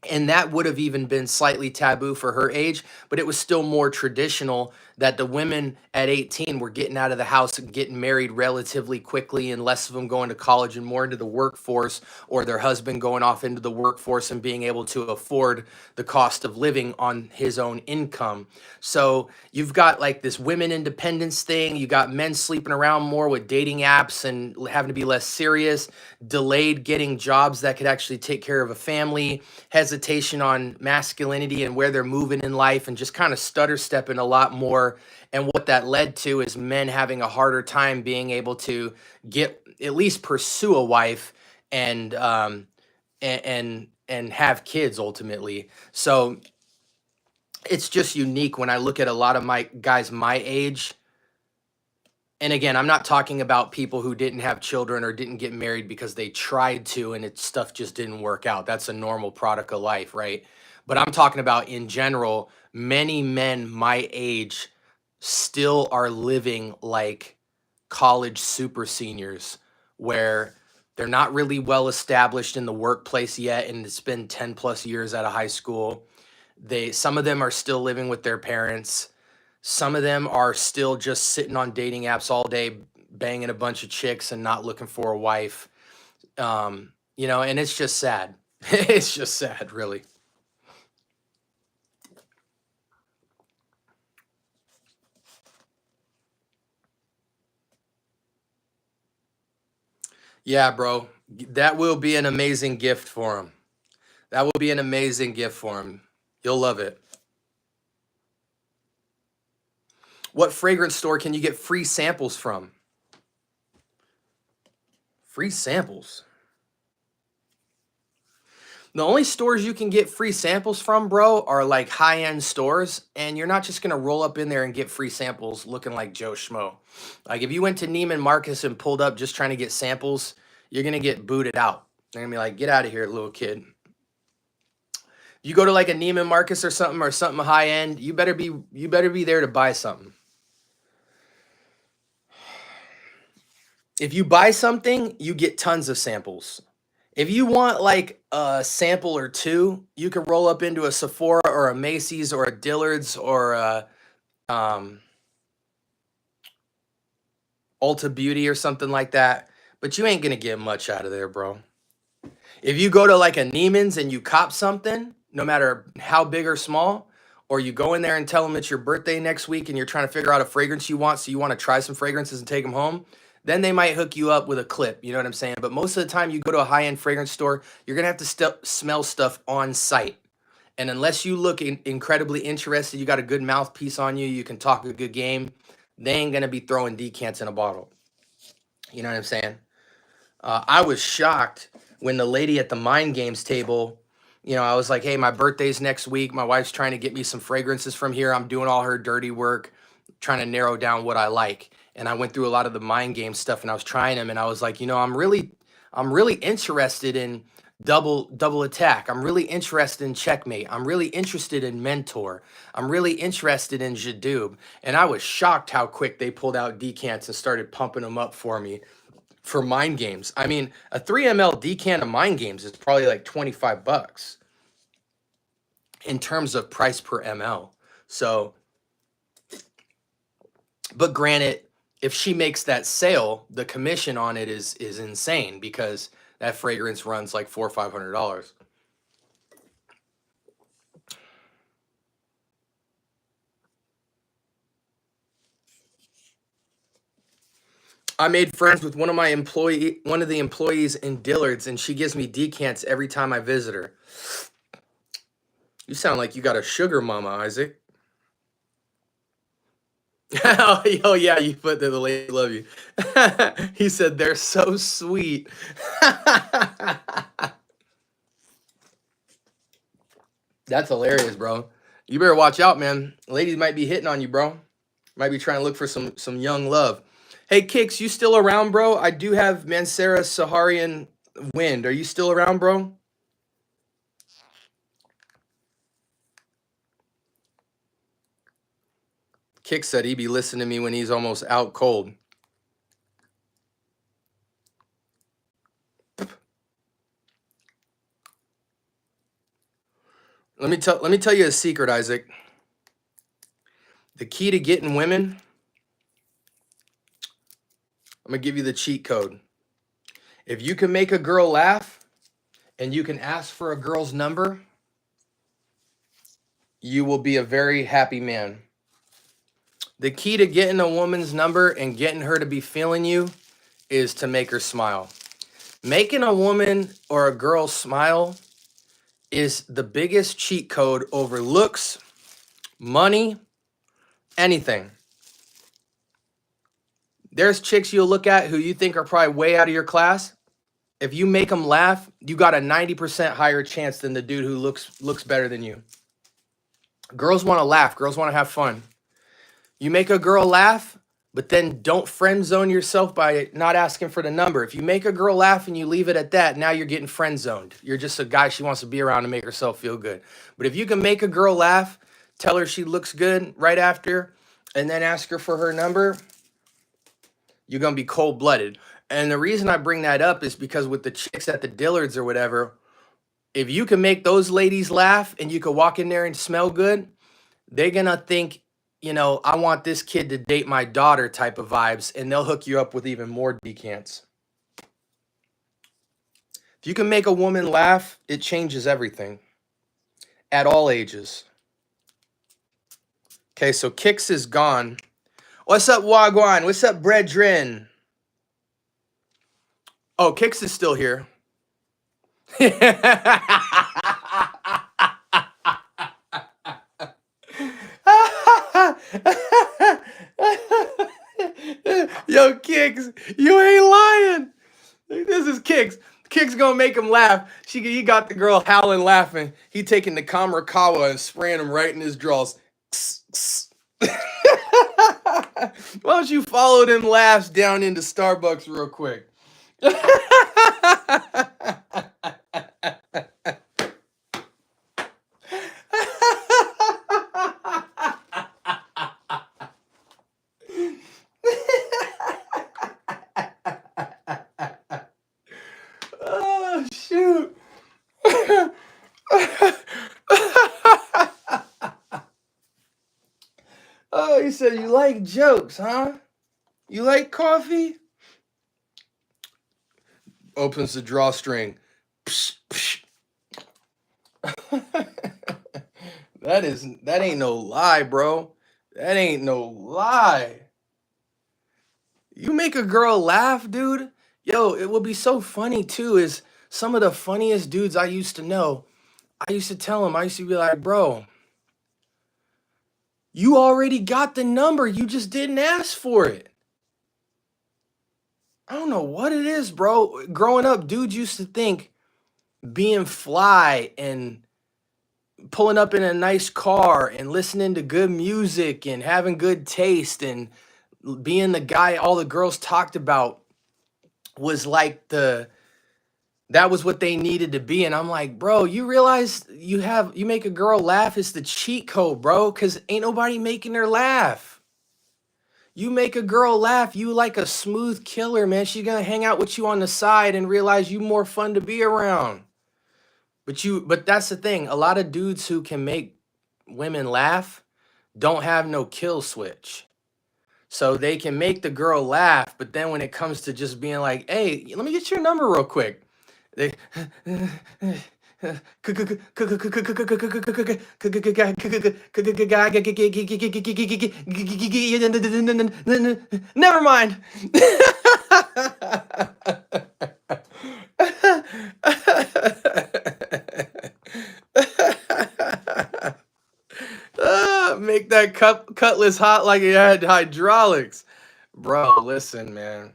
And that would have even been slightly taboo for her age, but it was still more traditional that the women at 18 were getting out of the house and getting married relatively quickly, and less of them going to college and more into the workforce, or their husband going off into the workforce and being able to afford the cost of living on his own income. So you've got like this women independence thing. You got men sleeping around more with dating apps and having to be less serious, delayed getting jobs that could actually take care of a family, hesitation on masculinity and where they're moving in life, and just kind of stutter stepping a lot more. And what that led to is men having a harder time being able to get, at least pursue a wife and and have kids ultimately. So it's just unique when I look at a lot of my guys my age. And again, I'm not talking about people who didn't have children or didn't get married because they tried to and stuff just didn't work out. That's a normal product of life, right? But I'm talking about in general, many men my age still are living like college super seniors, where they're not really well established in the workplace yet, and it's been 10 plus years out of high school. Some of them are still living with their parents. Some of them are still just sitting on dating apps all day, banging a bunch of chicks and not looking for a wife. And it's just sad. It's just sad, really. Yeah, bro. That will be an amazing gift for him. That will be an amazing gift for him. You'll love it. What fragrance store can you get free samples from? Free samples. The only stores you can get free samples from, bro, are like high-end stores, and you're not just gonna roll up in there and get free samples looking like Joe Schmo. Like if you went to Neiman Marcus and pulled up just trying to get samples, you're gonna get booted out. They're gonna be like, get out of here, little kid. You go to like a Neiman Marcus or something high-end, you better be there to buy something. If you buy something, you get tons of samples. If you want like a sample or two, you can roll up into a Sephora or a Macy's or a Dillard's or a Ulta Beauty or something like that. But you ain't gonna get much out of there, bro. If you go to like a Neiman's and you cop something, no matter how big or small, or you go in there and tell them it's your birthday next week and you're trying to figure out a fragrance you want, so you want to try some fragrances and take them home, then they might hook you up with a clip, you know what I'm saying? But most of the time you go to a high-end fragrance store, you're gonna have to smell stuff on site. And unless you look incredibly interested, you got a good mouthpiece on you, you can talk a good game, they ain't gonna be throwing decants in a bottle. You know what I'm saying? I was shocked when the lady at the Mind Games table, you know, I was like, hey, my birthday's next week. My wife's trying to get me some fragrances from here. I'm doing all her dirty work, trying to narrow down what I like. And I went through a lot of the Mind Game stuff and I was trying them. And I was like, you know, I'm really interested in double attack. I'm really interested in checkmate. I'm really interested in mentor. I'm really interested in Jadoob. And I was shocked how quick they pulled out decants and started pumping them up for me for Mind Games. I mean, a 3 ml decant of Mind Games is probably like 25 bucks in terms of price per ml. So, but granted, if she makes that sale, the commission on it is insane because that fragrance runs like $400 or $500. I made friends with one of the employees in Dillard's, and she gives me decants every time I visit her. You sound like you got a sugar mama, Isaac. Oh yeah, you put the lady love you. He said they're so sweet. That's hilarious, bro. You better watch out, man. Ladies might be hitting on you, bro. Might be trying to look for some young love. Hey, Kicks, you still around, bro? I do have Mancera Saharian Wind. Are you still around, bro? Kicks said he'd be listening to me when he's almost out cold. Let me tell you a secret, Isaac. The key to getting women, I'm gonna give you the cheat code. If you can make a girl laugh and you can ask for a girl's number, you will be a very happy man. The key to getting a woman's number and getting her to be feeling you is to make her smile. Making a woman or a girl smile is the biggest cheat code over looks, money, anything. There's chicks you'll look at who you think are probably way out of your class. If you make them laugh, you got a 90% higher chance than the dude who looks better than you. Girls want to laugh. Girls want to have fun. You make a girl laugh, but then don't friend zone yourself by not asking for the number. If you make a girl laugh and you leave it at that, now you're getting friend zoned. You're just a guy she wants to be around to make herself feel good. But if you can make a girl laugh, tell her she looks good right after, and then ask her for her number, you're going to be cold-blooded. And the reason I bring that up is because with the chicks at the Dillards or whatever, if you can make those ladies laugh and you can walk in there and smell good, they're going to think, you know, I want this kid to date my daughter type of vibes, and they'll hook you up with even more decants. If you can make a woman laugh, it changes everything at all ages. Okay, so Kix is gone. What's up, Wagwan? What's up, Brethren? Oh, Kix is still here. Yo, Kix, you ain't lying. This is Kix. Kix gonna make make him laugh. He got the girl howling, laughing. He taking the Kamarakawa and spraying him right in his draws. Why don't you follow them laughs down into Starbucks real quick? Oh, shoot. Oh, he said, you like jokes, huh? You like coffee? Opens the drawstring. Psh, psh. That ain't no lie, bro. That ain't no lie. You make a girl laugh, dude. Yo, it would be so funny too. Is some of the funniest dudes I used to know. I used to tell him, I used to be like, bro, you already got the number. You just didn't ask for it. I don't know what it is, bro. Growing up, dudes used to think being fly and pulling up in a nice car and listening to good music and having good taste and being the guy all the girls talked about was like that was what they needed to be. And I'm like, bro, you realize you make a girl laugh is the cheat code, bro, because ain't nobody making her laugh. You make a girl laugh, you like a smooth killer, man. She's gonna hang out with you on the side and realize you more fun to be around. But that's the thing. A lot of dudes who can make women laugh don't have no kill switch. So they can make the girl laugh, but then when it comes to just being like, hey, let me get your number real quick. They never mind. Make that cutlass hot like it had hydraulics. Bro, listen, man.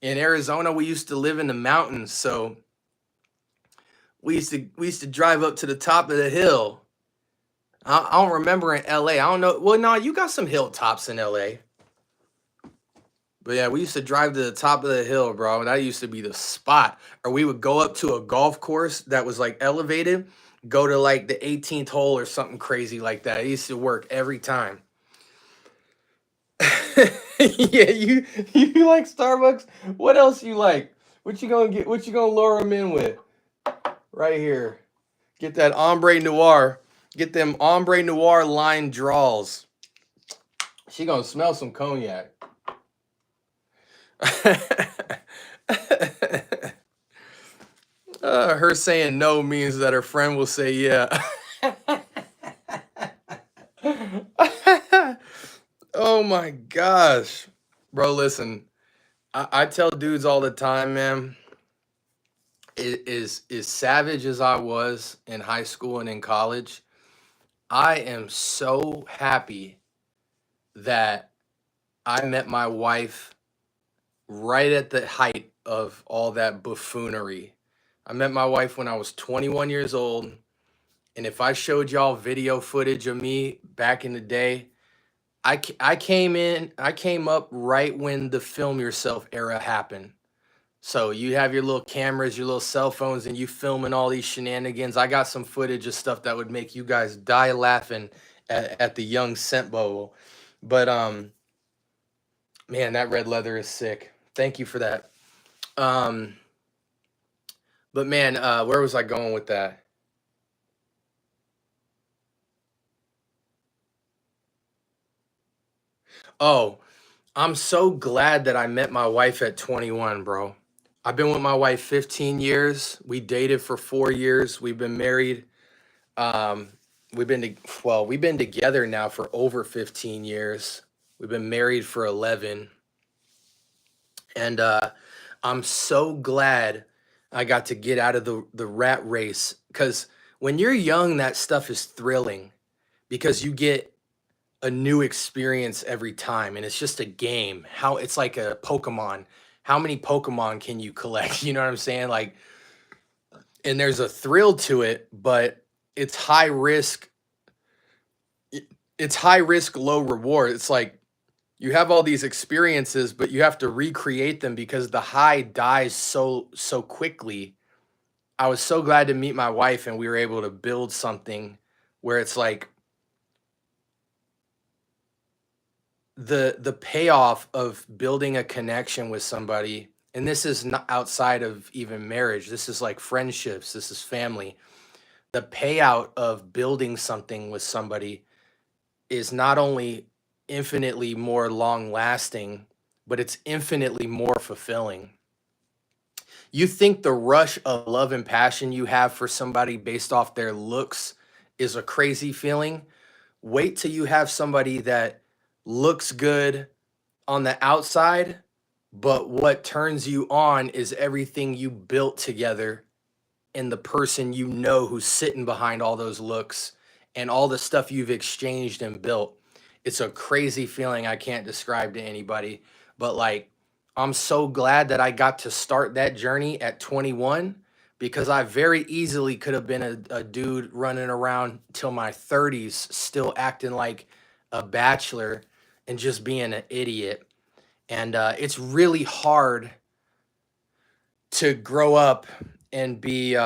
In Arizona, we used to live in the mountains, so we used to drive up to the top of the hill. I don't remember in LA. I don't know. Well, no, you got some hilltops in LA. But yeah, we used to drive to the top of the hill, bro. That used to be the spot. Or we would go up to a golf course that was like elevated, go to like the 18th hole or something crazy like that. It used to work every time. Yeah, you like Starbucks? What else you like? What you gonna get? What you gonna lure them in with? Right here. Get that ombre noir. Get them ombre noir line draws. She gonna smell some cognac. Her saying no means that her friend will say yeah. Oh my gosh. Bro, listen. I tell dudes all the time, man. Is savage as I was in high school and in college, I am so happy that I met my wife right at the height of all that buffoonery. I met my wife when I was 21 years old, and if I showed y'all video footage of me back in the day, I came up right when the film yourself era happened. So you have your little cameras, your little cell phones, and you filming all these shenanigans. I got some footage of stuff that would make you guys die laughing at the young scent bubble. But man, that red leather is sick. Thank you for that. But man, where was I going with that? Oh, I'm so glad that I met my wife at 21, bro. I've been with my wife 15 years. We dated for 4 years. We've been married. Um, we've been together now for over 15 years. We've been married for 11. And I'm so glad I got to get out of the rat race, because when you're young, that stuff is thrilling because you get a new experience every time, and it's just a game. How it's like a Pokemon. How many Pokemon can you collect? You know what I'm saying? Like and there's a thrill to it, but it's high risk. It's high risk, low reward. It's like you have all these experiences, but you have to recreate them because the high dies so quickly. I was so glad to meet my wife and we were able to build something where it's like the payoff of building a connection with somebody, and this is not outside of even marriage. This is like friendships, this is family. The payout of building something with somebody is not only infinitely more long lasting, but it's infinitely more fulfilling. You think the rush of love and passion you have for somebody based off their looks is a crazy feeling? Wait till you have somebody that looks good on the outside, but what turns you on is everything you built together and the person you know who's sitting behind all those looks and all the stuff you've exchanged and built. It's a crazy feeling I can't describe to anybody, but like I'm so glad that I got to start that journey at 21 because I very easily could have been a dude running around till my 30s still acting like a bachelor and just being an idiot. And it's really hard to grow up and be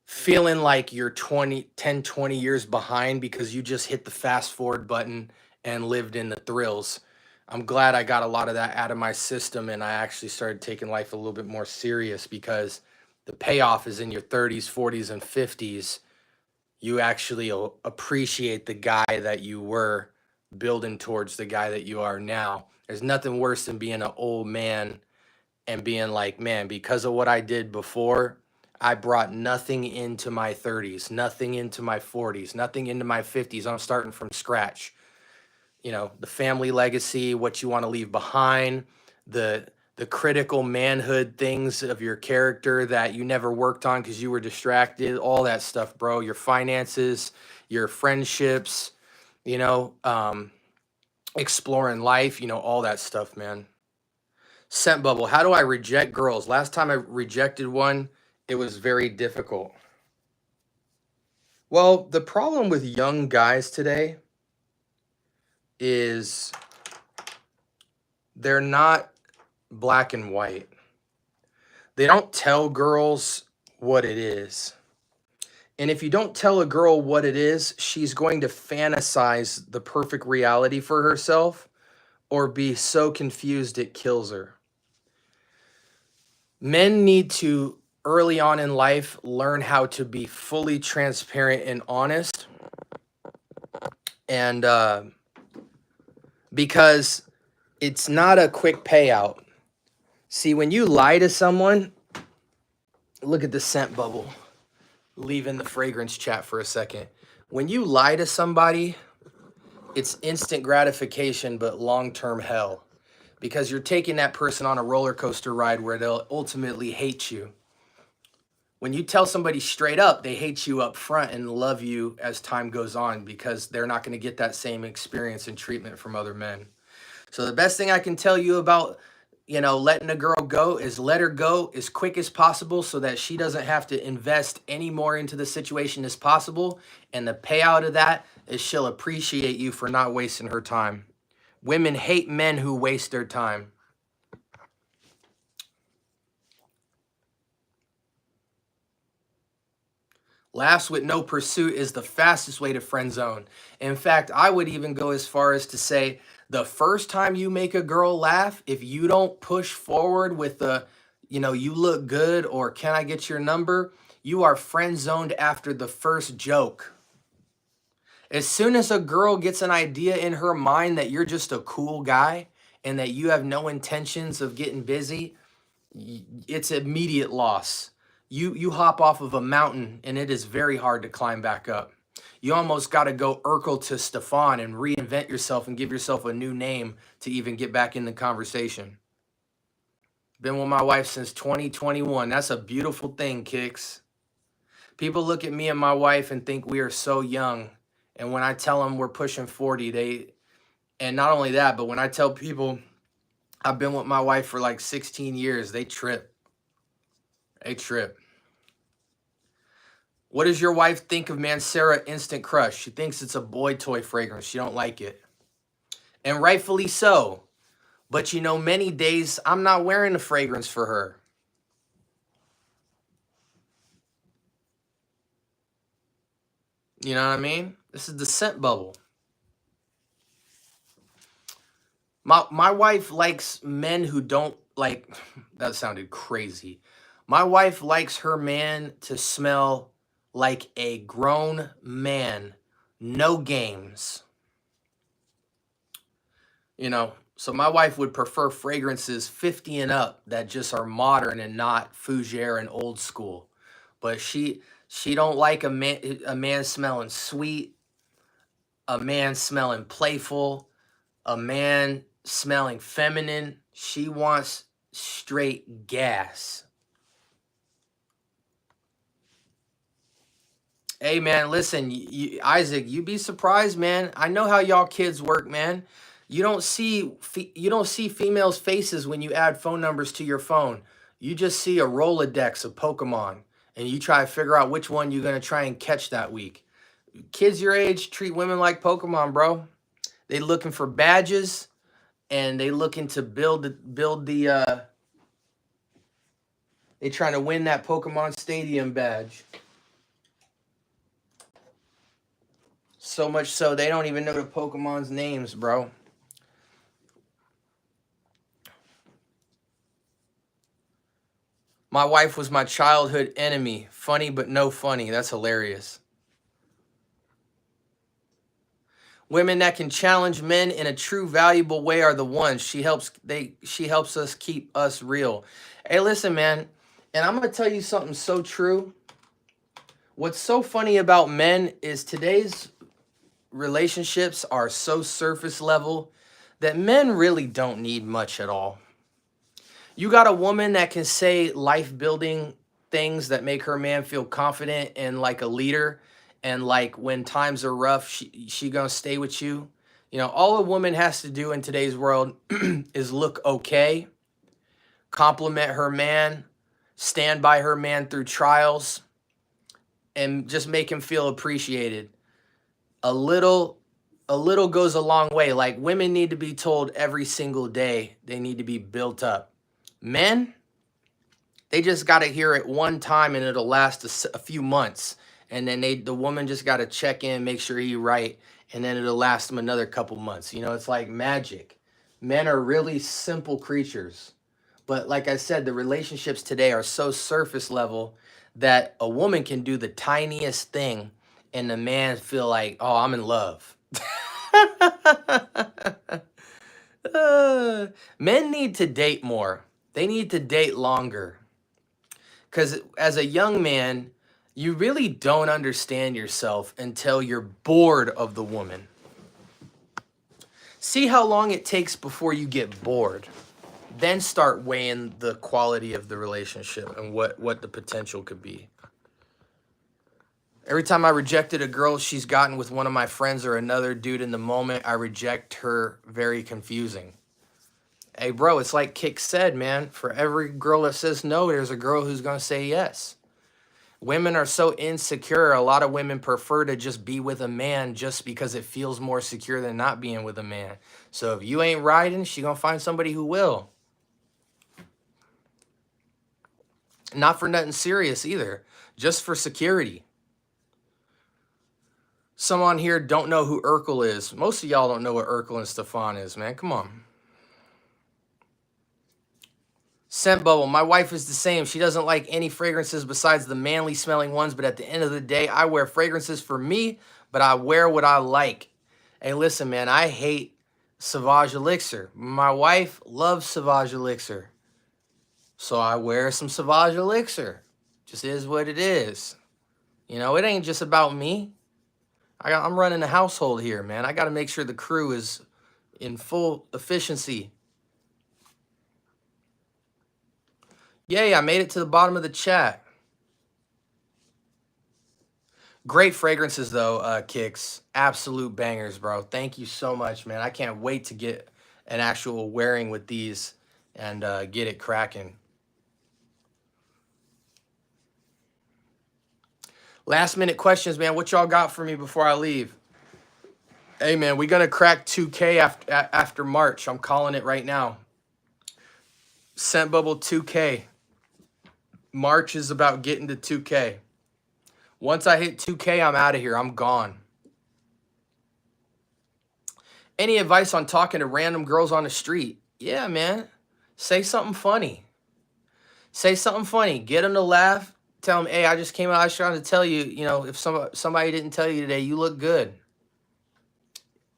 feeling like you're 10, 20 years behind because you just hit the fast forward button and lived in the thrills. I'm glad I got a lot of that out of my system and I actually started taking life a little bit more serious because the payoff is in your 30s, 40s, and 50s. You actually appreciate the guy that you were building towards the guy that you are now. There's nothing worse than being an old man and being like, man, because of what I did before, I brought nothing into my 30s, nothing into my 40s, nothing into my 50s. I'm starting from scratch. You know, the family legacy, what you want to leave behind, the critical manhood things of your character that you never worked on because you were distracted, all that stuff, bro. Your finances, your friendships, you know, exploring life, you know, all that stuff, man. Scent bubble. How do I reject girls? Last time I rejected one, it was very difficult. Well, the problem with young guys today is they're not black and white. They don't tell girls what it is. And if you don't tell a girl what it is, she's going to fantasize the perfect reality for herself or be so confused it kills her. Men need to, early on in life, learn how to be fully transparent and honest. And because it's not a quick payout. See, when you lie to someone, look at the scent bubble. Leaving the fragrance chat for a second. When you lie to somebody, it's instant gratification, but long-term hell. Because you're taking that person on a roller coaster ride where they'll ultimately hate you. When you tell somebody straight up, they hate you up front and love you as time goes on because they're not going to get that same experience and treatment from other men. So the best thing I can tell you about, you know, letting a girl go is let her go as quick as possible so that she doesn't have to invest any more into the situation as possible. And the payout of that is she'll appreciate you for not wasting her time. Women hate men who waste their time. Laughs with no pursuit is the fastest way to friend zone. In fact, I would even go as far as to say the first time you make a girl laugh, if you don't push forward with the, you know, you look good or can I get your number, you are friend zoned after the first joke. As soon as a girl gets an idea in her mind that you're just a cool guy and that you have no intentions of getting busy, it's immediate loss. You hop off of a mountain and it is very hard to climb back up. You almost got to go Urkel to Stefan and reinvent yourself and give yourself a new name to even get back in the conversation. Been with my wife since 2021. That's a beautiful thing, Kicks. People look at me and my wife and think we are so young. And when I tell them we're pushing 40, and not only that, but when I tell people I've been with my wife for like 16 years, they trip. They trip. What does your wife think of Mancera Instant Crush? She thinks it's a boy toy fragrance. She don't like it. And rightfully so. But you know, many days I'm not wearing a fragrance for her. You know what I mean? This is the scent bubble. My wife likes men who don't like, that sounded crazy. My wife likes her man to smell like a grown man. No games. You know, so my wife would prefer fragrances 50 and up that just are modern and not fougere and old school. But she don't like a man smelling sweet, a man smelling playful, a man smelling feminine. She wants straight gas. Hey man, listen, Isaac, you'd be surprised, man. I know how y'all kids work, man. You don't see females' faces when you add phone numbers to your phone. You just see a Rolodex of Pokemon, and you try to figure out which one you're gonna try and catch that week. Kids your age treat women like Pokemon, bro. They looking for badges, and they looking to build the. They trying to win that Pokemon Stadium badge. So much so they don't even know the Pokemon's names, bro. My wife was my childhood enemy. Funny but no funny. That's hilarious. Women that can challenge men in a true valuable way are the ones. She helps us keep us real. Hey, listen, man, and I'm gonna tell you something so true. What's so funny about men is today's relationships are so surface level that men really don't need much at all. You got a woman that can say life building things that make her man feel confident and like a leader, and like when times are rough, she gonna stay with you. You know, all a woman has to do in today's world is look okay, compliment her man, stand by her man through trials, and just make him feel appreciated. A little goes a long way. Like, women need to be told every single day they need to be built up. Men, they just got to hear it one time and it'll last a few months. And then the woman just got to check in, make sure he's right, and then it'll last them another couple months. You know, it's like magic. Men are really simple creatures. But like I said, the relationships today are so surface level that a woman can do the tiniest thing and the man feel like, oh, I'm in love. Men need to date more. They need to date longer. Because as a young man, you really don't understand yourself until you're bored of the woman. See how long it takes before you get bored. Then start weighing the quality of the relationship and what the potential could be. Every time I rejected a girl she's gotten with one of my friends or another dude in the moment, I reject her. Very confusing. Hey, bro, it's like Kick said, man. For every girl that says no, there's a girl who's going to say yes. Women are so insecure. A lot of women prefer to just be with a man just because it feels more secure than not being with a man. So if you ain't riding, she going to find somebody who will. Not for nothing serious either. Just for security. Some on here don't know who Urkel is. Most of y'all don't know what Urkel and Stefan is, man. Come on. Scent bubble. My wife is the same. She doesn't like any fragrances besides the manly smelling ones. But at the end of the day, I wear fragrances for me, but I wear what I like. Hey, listen, man, I hate Sauvage Elixir. My wife loves Sauvage Elixir. So I wear some Sauvage Elixir. Just is what it is. You know, it ain't just about me. I'm running a household here, man. I got to make sure the crew is in full efficiency. Yay, I made it to the bottom of the chat. Great fragrances, though, Kicks. Absolute bangers, bro. Thank you so much, man. I can't wait to get an actual wearing with these and get it cracking. Last minute questions, man. What y'all got for me before I leave? Hey, man, we gonna crack 2K after March. I'm calling it right now. Scent Bubble 2K. March is about getting to 2K. Once I hit 2K, I'm out of here. I'm gone. Any advice on talking to random girls on the street? Yeah, man. Say something funny. Say something funny. Get them to laugh. Tell them, hey, I just came out. I was trying to tell you, you know, if somebody didn't tell you today, you look good.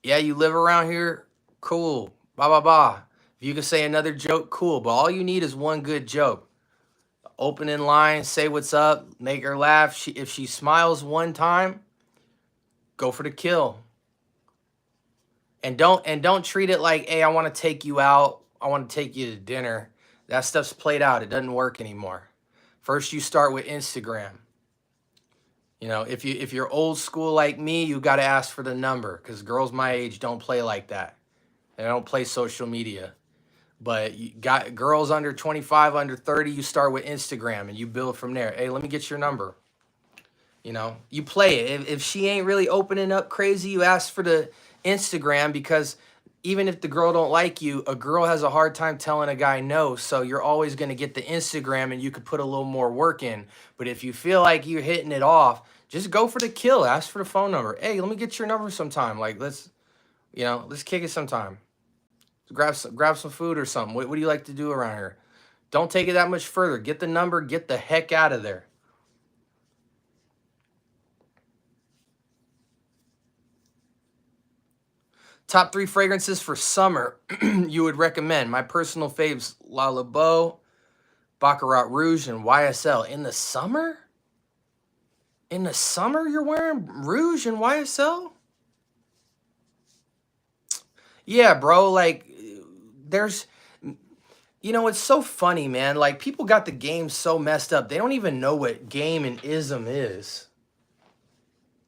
Yeah, you live around here? Cool. Blah, blah, blah. If you can say another joke, cool. But all you need is one good joke. Opening line, say what's up, make her laugh. If she smiles one time, go for the kill. And don't treat it like, hey, I want to take you out. I want to take you to dinner. That stuff's played out. It doesn't work anymore. First, you start with Instagram. You know, if you're old school like me, you got to ask for the number, because girls my age don't play like that. They don't play social media. But you got girls under 25, under 30, you start with Instagram and you build from there. Hey, let me get your number. You know, you play it. If she ain't really opening up crazy, you ask for the Instagram, because even if the girl don't like you, a girl has a hard time telling a guy no. So you're always going to get the Instagram and you could put a little more work in. But if you feel like you're hitting it off, just go for the kill. Ask for the phone number. Hey, let me get your number sometime. Like, let's kick it sometime. Grab some food or something. What do you like to do around here? Don't take it that much further. Get the number. Get the heck out of there. Top 3 fragrances for summer you would recommend. My personal faves, La Le Beau, Baccarat Rouge, and YSL. In the summer? In the summer you're wearing Rouge and YSL? Yeah, bro. Like, there's... You know, it's so funny, man. Like, people got the game so messed up. They don't even know what game and ism is.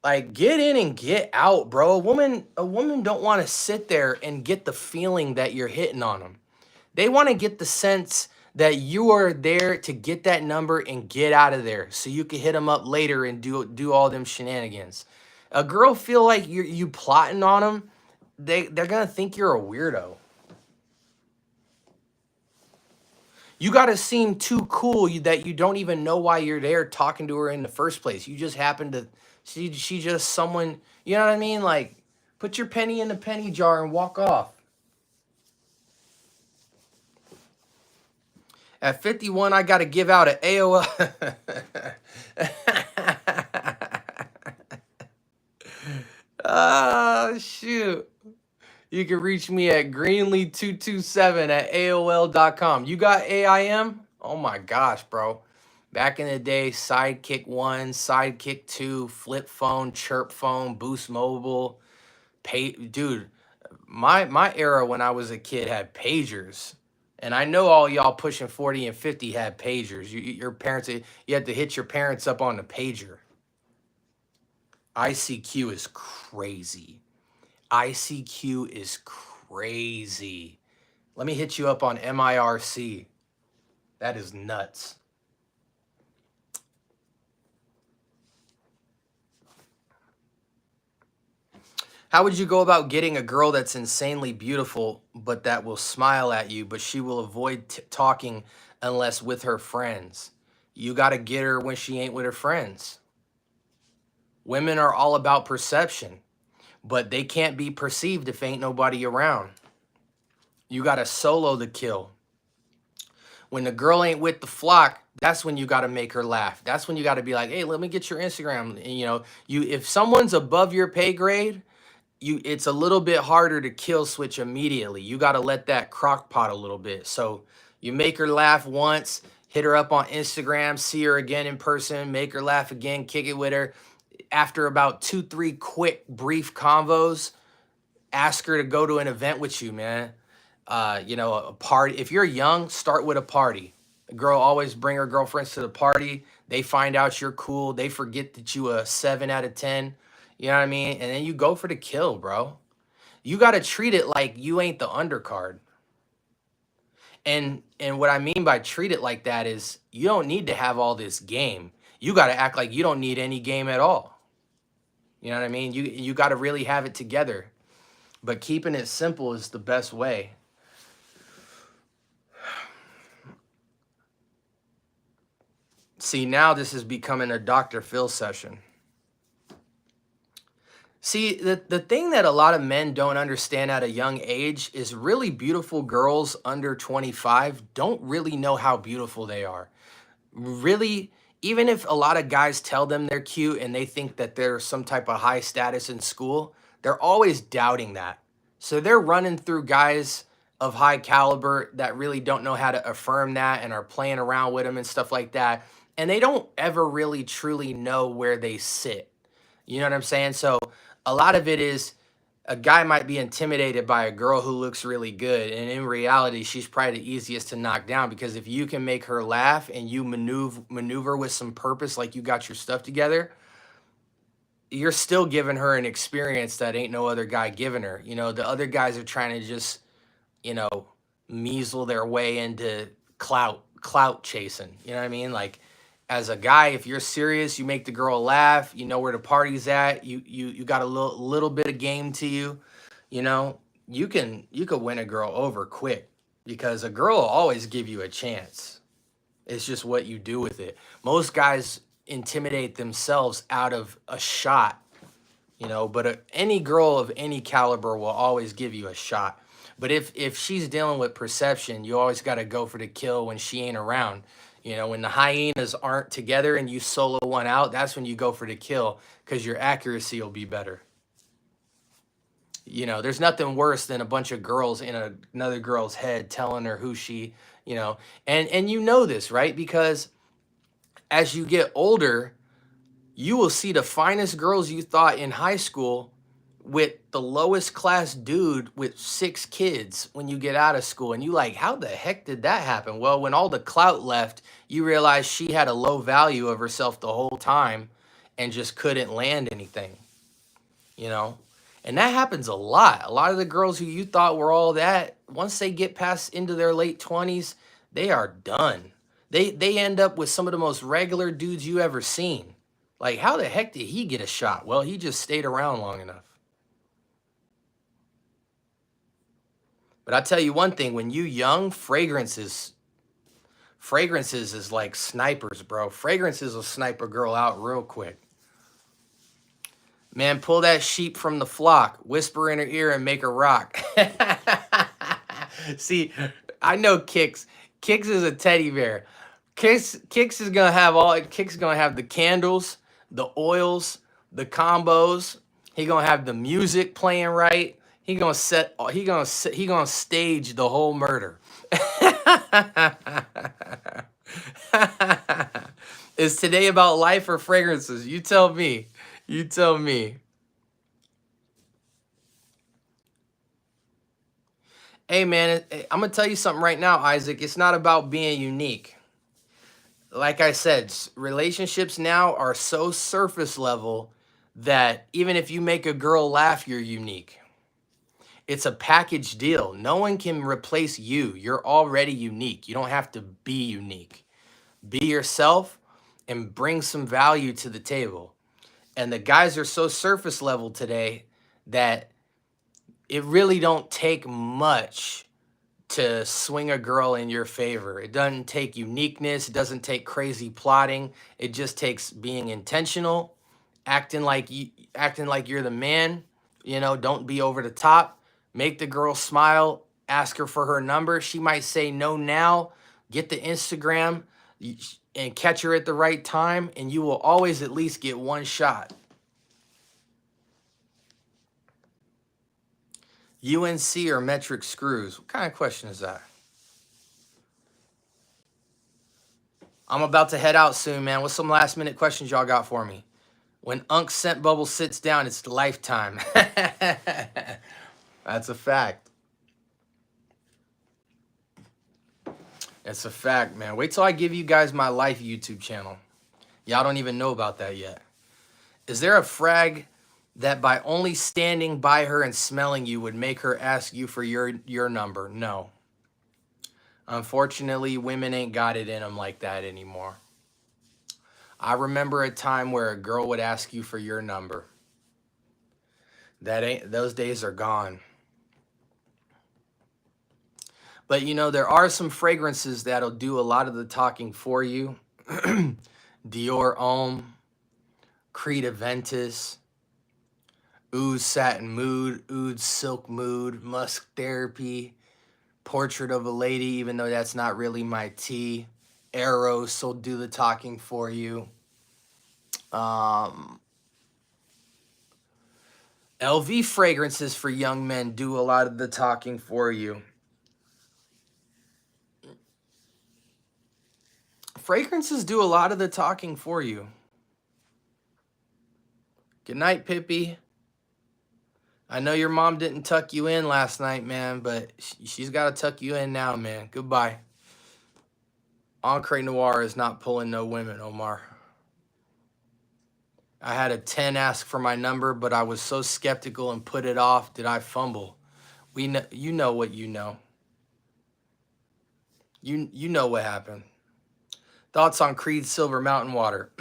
Like, get in and get out, bro. A woman don't want to sit there and get the feeling that you're hitting on them. They want to get the sense that you are there to get that number and get out of there, so you can hit them up later and do all them shenanigans. A girl feel like you plotting on them, they're gonna think you're a weirdo. You gotta seem too cool that you don't even know why you're there talking to her in the first place. You just happen to she just someone, you know what I mean? Like, put your penny in the penny jar and walk off. At 51, I gotta give out an AOL. Oh, shoot. You can reach me at greenlee227@aol.com. You got AIM? Oh my gosh, bro. Back in the day, Sidekick 1, Sidekick 2, Flip Phone, Chirp Phone, Boost Mobile. Dude, my era when I was a kid had pagers. And I know all y'all pushing 40 and 50 had pagers. Your parents, you had to hit your parents up on the pager. ICQ is crazy. ICQ is crazy. Let me hit you up on MIRC. That is nuts. How would you go about getting a girl that's insanely beautiful, but that will smile at you, but she will avoid talking unless with her friends? You got to get her when she ain't with her friends. Women are all about perception, but they can't be perceived if ain't nobody around. You got to solo the kill. When the girl ain't with the flock, that's when you got to make her laugh. That's when you got to be like, hey, let me get your Instagram. And, you know, if someone's above your pay grade, it's a little bit harder to kill switch immediately. You got to let that crock pot a little bit. So you make her laugh once, hit her up on Instagram, see her again in person, make her laugh again, kick it with her. After about 2-3 quick, brief convos, ask her to go to an event with you, man. You know, a party. If you're young, start with a party. A girl always bring her girlfriends to the party. They find out you're cool. They forget that you a 7 out of 10. You know what I mean? And then you go for the kill, bro. You got to treat it like you ain't the undercard. And what I mean by treat it like that is you don't need to have all this game. you got to act like you don't need any game at all. You know what I mean? You got to really have it together. But keeping it simple is the best way. See, now this is becoming a Dr. Phil session. See, the thing that a lot of men don't understand at a young age is really beautiful girls under 25 don't really know how beautiful they are. Really, even if a lot of guys tell them they're cute and they think that they're some type of high status in school, they're always doubting that. So they're running through guys of high caliber that really don't know how to affirm that and are playing around with them and stuff like that. And they don't ever really truly know where they sit. You know what I'm saying? So a lot of it is a guy might be intimidated by a girl who looks really good, and in reality she's probably the easiest to knock down, because if you can make her laugh and you maneuver with some purpose, like you got your stuff together, you're still giving her an experience that ain't no other guy giving her. You know, the other guys are trying to just, you know, measle their way into clout chasing. You know what I mean? Like, as a guy, if you're serious, you make the girl laugh, you know where the party's at, you got a little bit of game to you, you know, you could win a girl over quick, because a girl will always give you a chance. It's just what you do with it. Most guys intimidate themselves out of a shot, you know, but any girl of any caliber will always give you a shot. But if she's dealing with perception, you always got to go for the kill when she ain't around. You know, when the hyenas aren't together and you solo one out, that's when you go for the kill, because your accuracy will be better. You know, there's nothing worse than a bunch of girls in another girl's head telling her who she, you know, and you know this, right? Because as you get older, you will see the finest girls you thought in high school with the lowest class dude with 6 kids when you get out of school. And you like, how the heck did that happen? Well, when all the clout left, you realize she had a low value of herself the whole time and just couldn't land anything, you know? And that happens a lot. A lot of the girls who you thought were all that, once they get past into their late 20s, they are done. They end up with some of the most regular dudes you ever seen. Like, how the heck did he get a shot? Well, he just stayed around long enough. But I tell you one thing, when you young, fragrances is like snipers, bro. Fragrances will snipe a girl out real quick. Man, pull that sheep from the flock, whisper in her ear and make her rock. See, I know Kix. Kix is a teddy bear. Kix is gonna have the candles, the oils, the combos. He gonna have the music playing right. He gonna stage the whole murder. Is today about life or fragrances? You tell me. You tell me. Hey man, I'm gonna tell you something right now, Isaac. It's not about being unique. Like I said, relationships now are so surface level that even if you make a girl laugh, you're unique. It's a package deal. No one can replace you. You're already unique. You don't have to be unique. Be yourself and bring some value to the table. And the guys are so surface level today that it really don't take much to swing a girl in your favor. It doesn't take uniqueness. It doesn't take crazy plotting. It just takes being intentional, acting like you're the man. You know, don't be over the top. Make the girl smile, ask her for her number. She might say no now. Get the Instagram and catch her at the right time, and you will always at least get one shot. UNC or metric screws? What kind of question is that? I'm about to head out soon, man. What's some last minute questions y'all got for me? When Unc Scent Bubble sits down, it's lifetime. That's a fact. It's a fact, man. Wait till I give you guys my life YouTube channel. Y'all don't even know about that yet. Is there a frag that by only standing by her and smelling you would make her ask you for your number? No. Unfortunately, women ain't got it in them like that anymore. I remember a time where a girl would ask you for your number. Those days are gone. But you know, there are some fragrances that'll do a lot of the talking for you. Dior Homme, Creed Aventus, Oud Satin Mood, Oud Silk Mood, Musk Therapy, Portrait of a Lady, even though that's not really my tea. Eros will do the talking for you. LV fragrances for young men do a lot of the talking for you. Fragrances do a lot of the talking for you. Good night, Pippi. I know your mom didn't tuck you in last night, man, but she's got to tuck you in now, man. Goodbye. Encre Noir is not pulling no women, Omar. I had a 10 ask for my number, but I was so skeptical and put it off. Did I fumble? You know what you know. You know what happened. Thoughts on Creed Silver Mountain Water?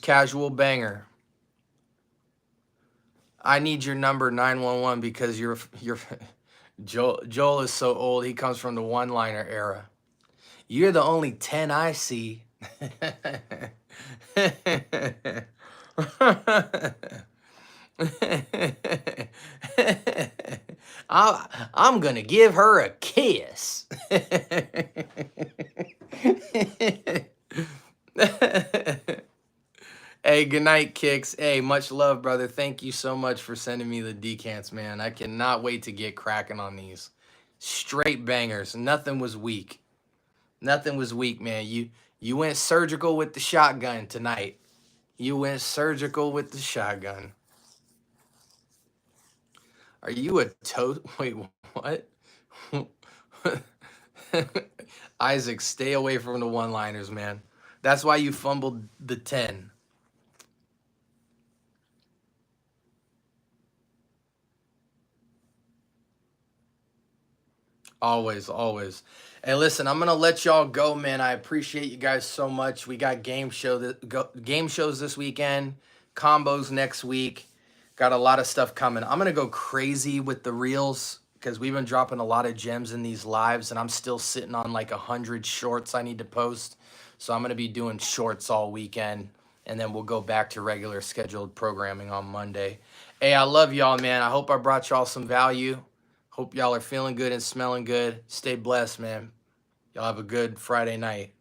Casual banger. I need your number 911 because you're Joel is so old. He comes from the one-liner era. You're the only 10 I see. I'm gonna give her a kiss. Hey, good night, Kicks. Hey, much love, brother. Thank you so much for sending me the decants, man. I cannot wait to get cracking on these. Straight bangers. Nothing was weak. Nothing was weak, man. You went surgical with the shotgun tonight. You went surgical with the shotgun. Are you a toast? Wait, what? Isaac, stay away from the one-liners, man. That's why you fumbled the 10. Always, always. Hey, listen, I'm gonna let y'all go, man. I appreciate you guys so much. We got game shows this weekend, combos next week. Got a lot of stuff coming. I'm gonna go crazy with the reels because we've been dropping a lot of gems in these lives, and I'm still sitting on like 100 shorts I need to post. So I'm gonna be doing shorts all weekend, and then we'll go back to regular scheduled programming on Monday. Hey, I love y'all, man. I hope I brought y'all some value. Hope y'all are feeling good and smelling good. Stay blessed, man. Y'all have a good Friday night.